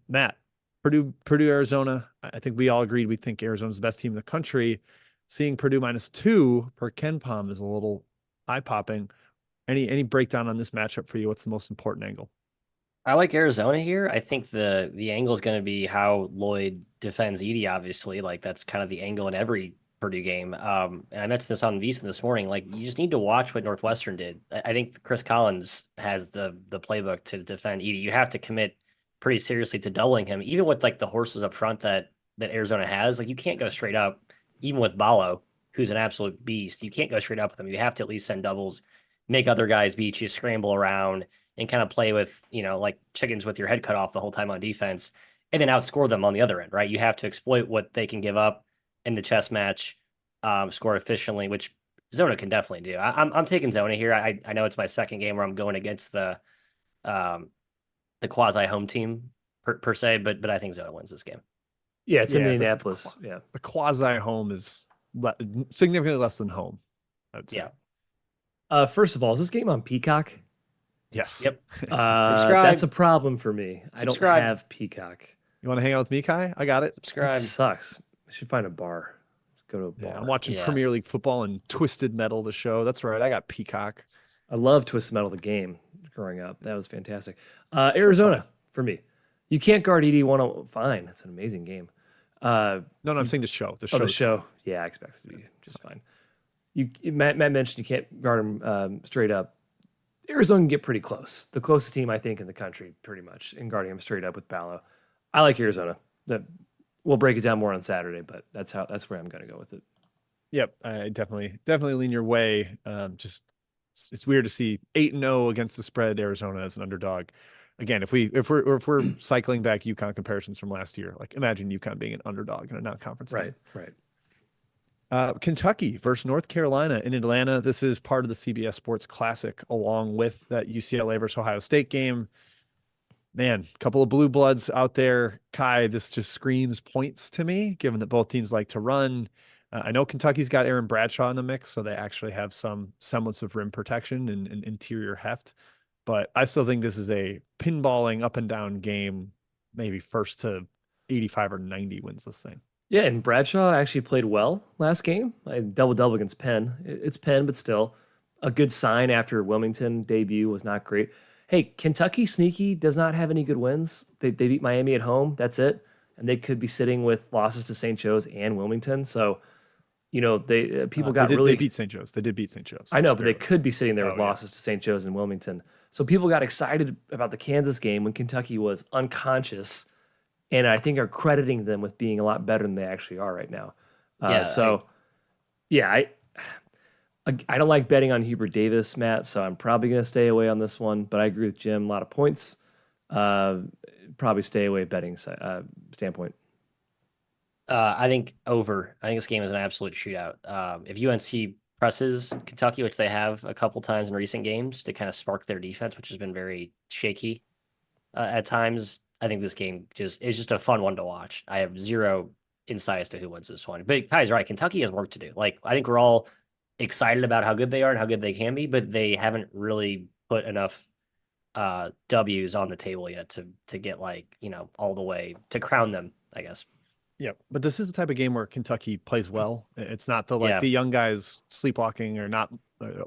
Matt, Purdue Arizona. I think we all agreed we think Arizona's the best team in the country. Seeing Purdue -2 per KenPom is a little eye-popping. Any breakdown on this matchup for you? What's the most important angle? I like Arizona here. I think the angle is going to be how Lloyd defends Edey, obviously. Like, that's kind of the angle in every Purdue game. And I mentioned this on VEASAN this morning. Like, you just need to watch what Northwestern did. I think Chris Collins has the playbook to defend Edey. You have to commit pretty seriously to doubling him, even with like the horses up front that Arizona has. Like, you can't go straight up, even with Ballo, who's an absolute beast. You can't go straight up with him. You have to at least send doubles, make other guys beat you, scramble around, and kind of play with, like chickens with your head cut off the whole time on defense, and then outscore them on the other end, right? You have to exploit what they can give up in the chess match, score efficiently, which Zona can definitely do. I'm taking Zona here. I know it's my second game where I'm going against the quasi home team per se, but I think Zona wins this game. Yeah, it's in Yeah, Indianapolis. Yeah. The quasi home is significantly less than home, I would say. Yeah. First of all, is this game on Peacock? Yes. Yep. Subscribe. That's a problem for me. Subscribe. I don't have Peacock. You want to hang out with me, Kai? I got it. Subscribe. That sucks. I should find a bar. Let's go to a bar. Yeah, I'm watching Yeah. Premier League football and Twisted Metal, the show. That's right. I got Peacock. I love Twisted Metal, the game. growing up. That was fantastic. Arizona for me. You can't guard ED1. Fine. It's an amazing game. No, I'm saying the show. The show. Oh, the show. Yeah, I expect it to be just fine. Matt mentioned you can't guard him straight up. Arizona can get pretty close. The closest team, I think, in the country, pretty much, in guarding him straight up with Ballo. I like Arizona. We'll break it down more on Saturday, but that's where I'm going to go with it. Yep, I definitely lean your way. Just it's weird to see 8-0 against the spread Arizona as an underdog. Again, if we're cycling back UConn comparisons from last year, like imagine UConn being an underdog in a non-conference game. Right. Kentucky versus North Carolina in Atlanta. This is part of the CBS Sports Classic, along with that UCLA versus Ohio State game. Man, a couple of blue bloods out there. Kai, this just screams points to me, given that both teams like to run. I know Kentucky's got Aaron Bradshaw in the mix, so they actually have some semblance of rim protection and interior heft. But I still think this is a pinballing up and down game. Maybe first to 85 or 90 wins this thing. Yeah, and Bradshaw actually played well last game. Double against Penn. It's Penn, but still a good sign after Wilmington debut was not great. Hey, Kentucky sneaky does not have any good wins. They beat Miami at home. That's it. And they could be sitting with losses to St. Joe's and Wilmington. So, they beat St. Joe's. They did beat St. Joe's. I know, but they could be sitting there with losses to St. Joe's and Wilmington. So people got excited about the Kansas game when Kentucky was unconscious, and I think are crediting them with being a lot better than they actually are right now. I don't like betting on Hubert Davis, Matt, so I'm probably going to stay away on this one. But I agree with Jim. A lot of points. Probably stay away betting standpoint. I think over. I think this game is an absolute shootout. If UNC presses Kentucky, which they have a couple times in recent games to kind of spark their defense, which has been very shaky at times, I think this game is just a fun one to watch. I have zero insight as to who wins this one. But Kai's right. Kentucky has work to do. Like, I think we're all excited about how good they are and how good they can be, but they haven't really put enough W's on the table yet to get all the way to crown them, I guess. Yeah, but this is the type of game where Kentucky plays well. It's not the young guys sleepwalking or not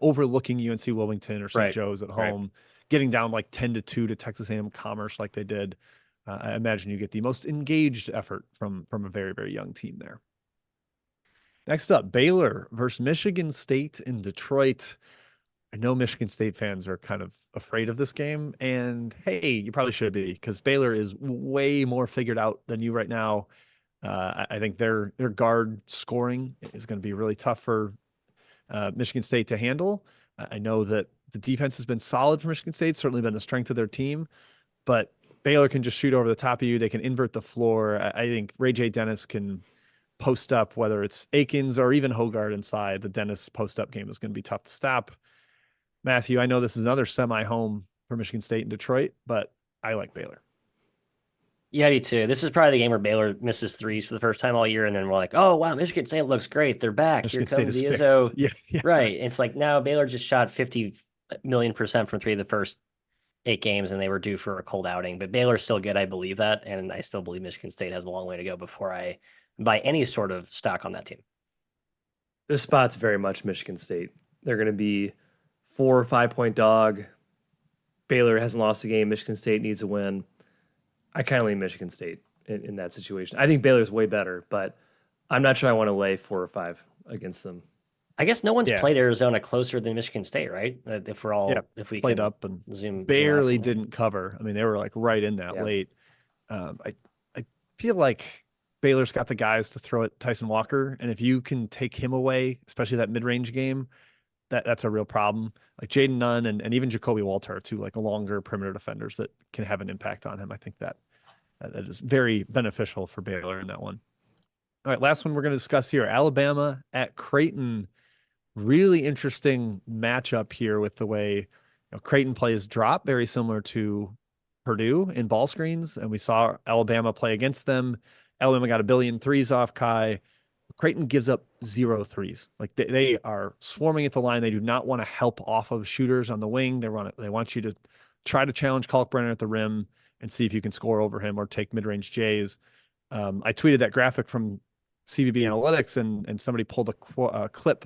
overlooking UNC Wilmington or St. Joe's at home, getting down 10-2 to Texas A&M Commerce like they did. I imagine you get the most engaged effort from a very, very young team there. Next up, Baylor versus Michigan State in Detroit. I know Michigan State fans are kind of afraid of this game, and hey, you probably should be, because Baylor is way more figured out than you right now. I think their guard scoring is going to be really tough for Michigan State to handle. I know that the defense has been solid for Michigan State, certainly been the strength of their team, but Baylor can just shoot over the top of you. They can invert the floor. I think Ray J. Dennis can post up, whether it's Akins or even Hogard inside. The Dennis post-up game is going to be tough to stop. Matthew, I know this is another semi-home for Michigan State and Detroit, but I like Baylor. Yeah, I do too. This is probably the game where Baylor misses threes for the first time all year, and then we're like, oh, wow, Michigan State looks great. They're back. Michigan Here comes the Izzo. Yeah. Right. It's like, now Baylor just shot 50 million% from three of the first 8 games, and they were due for a cold outing. But Baylor's still good. I believe that, and I still believe Michigan State has a long way to go before I buy any sort of stock on that team. This spot's very much Michigan State. They're going to be 4 or 5 point dog. Baylor hasn't lost a game. Michigan State needs a win. I kind of lean Michigan State in that situation. I think Baylor's way better, but I'm not sure I want to lay 4 or 5 against them. I guess no one's played Arizona closer than Michigan State, right? If we're all, if we played up and barely didn't cover. I mean, they were right in that late. I feel like Baylor's got the guys to throw at Tyson Walker, and if you can take him away, especially that mid-range game, that's a real problem. Like Jaden Nunn and even Jacoby Walter are two longer perimeter defenders that can have an impact on him. I think that is very beneficial for Baylor in that one. All right, last one we're going to discuss here: Alabama at Creighton. Really interesting matchup here with the way Creighton plays drop, very similar to Purdue in ball screens, and we saw Alabama play against them. Alabama got 1 billion threes off Kai. Creighton gives up 0 threes. They are swarming at the line. They do not want to help off of shooters on the wing. They want you to try to challenge Kalkbrenner at the rim and see if you can score over him or take mid-range J's. I tweeted that graphic from CBB Analytics, and somebody pulled a clip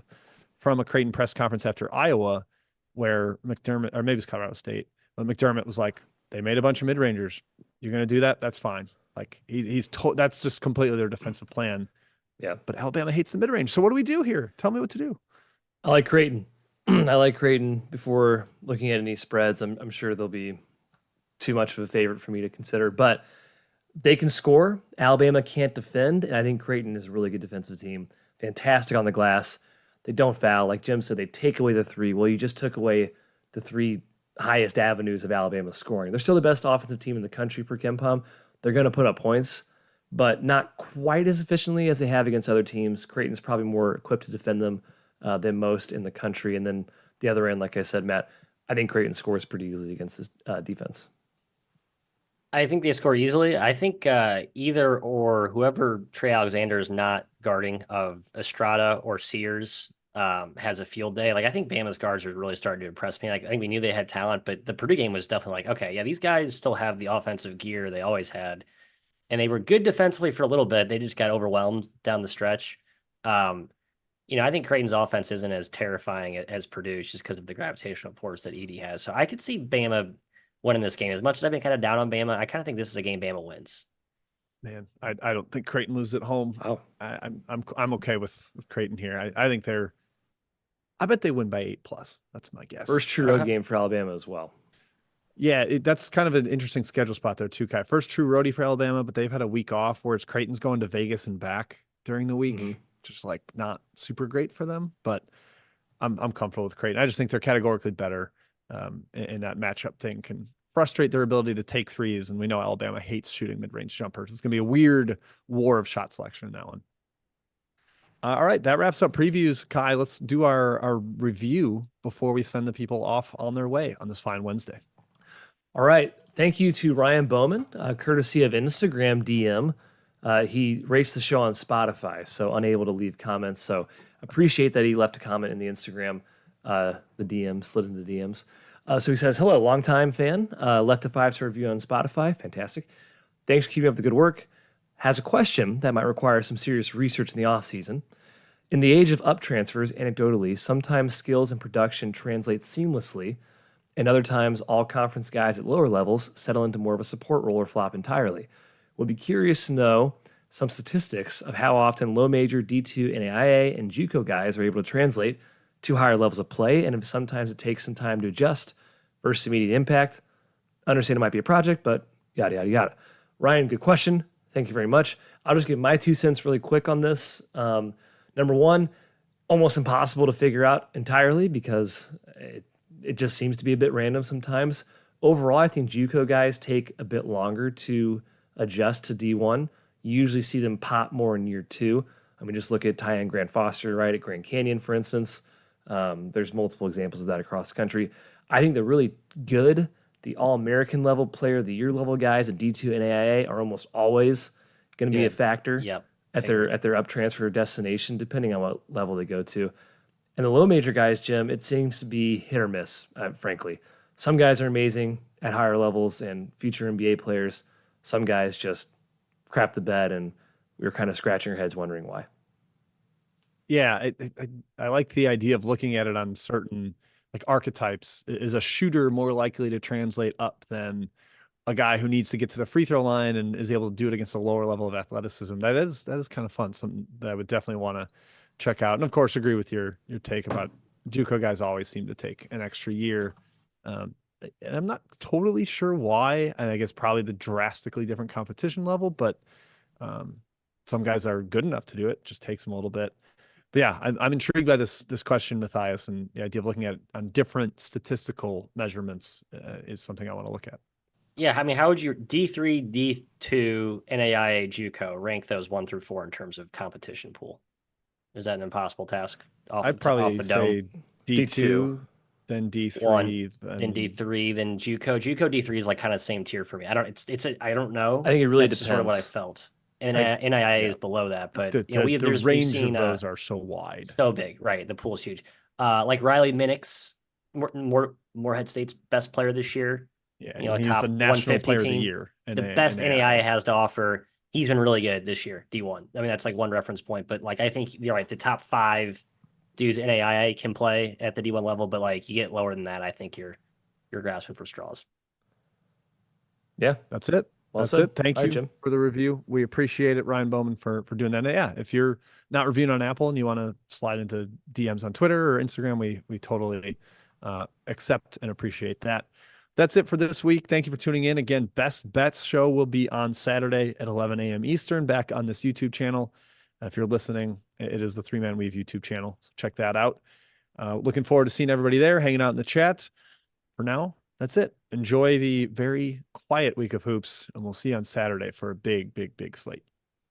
from a Creighton press conference after Iowa where McDermott, or maybe it's Colorado State, McDermott was like, they made a bunch of mid rangers. You're going to do that? That's fine. Like that's just completely their defensive plan. Yeah. But Alabama hates the mid range. So what do we do here? Tell me what to do. I like Creighton. I like Creighton before looking at any spreads. I'm sure they'll be too much of a favorite for me to consider, but they can score. Alabama can't defend, and I think Creighton is a really good defensive team. Fantastic on the glass. They don't foul. Like Jim said, they take away the three. Well, you just took away the three highest avenues of Alabama scoring. They're still the best offensive team in the country per KenPom. They're going to put up points, but not quite as efficiently as they have against other teams. Creighton's probably more equipped to defend them than most in the country. And then the other end, like I said, Matt, I think Creighton scores pretty easily against this defense. I think they score easily. I think either or whoever Trey Alexander is not guarding of Estrada or Sears has a field day. Like I think Bama's guards are really starting to impress me. Like I think we knew they had talent, but the Purdue game was definitely like, okay, yeah, these guys still have the offensive gear they always had. And they were good defensively for a little bit. They just got overwhelmed down the stretch. I think Creighton's offense isn't as terrifying as Purdue's just because of the gravitational force that Edey has. So I could see Bama winning this game. As much as I've been kind of down on Bama, I kind of think this is a game Bama wins. Man, I don't think Creighton loses at home. Oh, I'm okay with Creighton here. I think I bet they win by 8+. That's my guess. first true road game for Alabama as well. Yeah, that's kind of an interesting schedule spot there too, Kai. First true roadie for Alabama, but they've had a week off, whereas Creighton's going to Vegas and back during the week. Just like not super great for them, but I'm comfortable with Creighton. I just think they're categorically better, and that matchup thing can frustrate their ability to take threes. And we know Alabama hates shooting mid-range jumpers. It's going to be a weird war of shot selection in that one. All right, that wraps up previews. Kai, let's do our review before we send the people off on their way on this fine Wednesday. All right. Thank you to Ryan Bowman, courtesy of Instagram DM. He rates the show on Spotify, so unable to leave comments. So appreciate that he left a comment in the Instagram, the DM, slid into DMs. So he says, hello, longtime fan. Left a 5-star review on Spotify. Fantastic. Thanks for keeping up the good work. Has a question that might require some serious research in the offseason. In the age of up transfers, anecdotally, sometimes skills and production translate seamlessly, and other times all conference guys at lower levels settle into more of a support role or flop entirely. Would be curious to know some statistics of how often low major D2 NAIA and JUCO guys are able to translate to higher levels of play, and if sometimes it takes some time to adjust versus immediate impact. Understand it might be a project, but yada, yada, yada. Ryan, good question. Thank you very much. I'll just give my 2 cents really quick on this. Number one, almost impossible to figure out entirely because it just seems to be a bit random sometimes. Overall, I think JUCO guys take a bit longer to adjust to D1. You usually see them pop more in year 2. I mean, just look at Tyan Grant Foster, right, at Grand Canyon, for instance. There's multiple examples of that across the country. I think the really good, the All-American level player of the year level guys at D2 and AIA are almost always going to be a factor at their up transfer destination, depending on what level they go to. And the low major guys, Jim, it seems to be hit or miss, frankly. Some guys are amazing at higher levels and future NBA players. Some guys just crap the bed, and we were kind of scratching our heads wondering why. Yeah, I like the idea of looking at it on certain like archetypes. Is a shooter more likely to translate up than a guy who needs to get to the free throw line and is able to do it against a lower level of athleticism? That is kind of fun. Something that I would definitely want to check out. And of course, agree with your take about JUCO guys always seem to take an extra year. And I'm not totally sure why. And I guess probably the drastically different competition level, but some guys are good enough to do it. Just takes them a little bit. But yeah, I'm intrigued by this question, Matthias, and the idea of looking at it on different statistical measurements is something I want to look at. Yeah, I mean, how would you D3, D2, NAIA, JUCO rank those 1 through 4 in terms of competition pool? Is that an impossible task? I'd probably say D2, then D3, then D3, then JUCO. JUCO D3 is like kind of same tier for me. I don't know. I think it really That's depends. sort of what I felt. And NIA is below that, but the range of those are so wide, so big, right? The pool is huge. Like Riley Minix, Morehead State's best player this year. Yeah, he's top the national player team. of the year. The best NAIA has to offer. He's been really good this year, D1. I mean, that's like one reference point, but like I think you're right. The top 5 dudes NAIA can play at the D1 level, but like you get lower than that, I think you're you're grasping for straws. Yeah. That's it. Well That's said. it. Thank All you right, Jim. for the review. We appreciate it, Ryan Bowman, for doing that. And yeah, if you're not reviewing on Apple and you want to slide into DMs on Twitter or Instagram, we totally accept and appreciate that. That's it for this week. Thank you for tuning in. Again, Best Bets show will be on Saturday at 11 a.m. Eastern, back on this YouTube channel. If you're listening, it is the 3-Man Weave YouTube channel. So check that out. Looking forward to seeing everybody there, hanging out in the chat. For now, that's it. Enjoy the very quiet week of hoops, and we'll see you on Saturday for a big, big, big slate.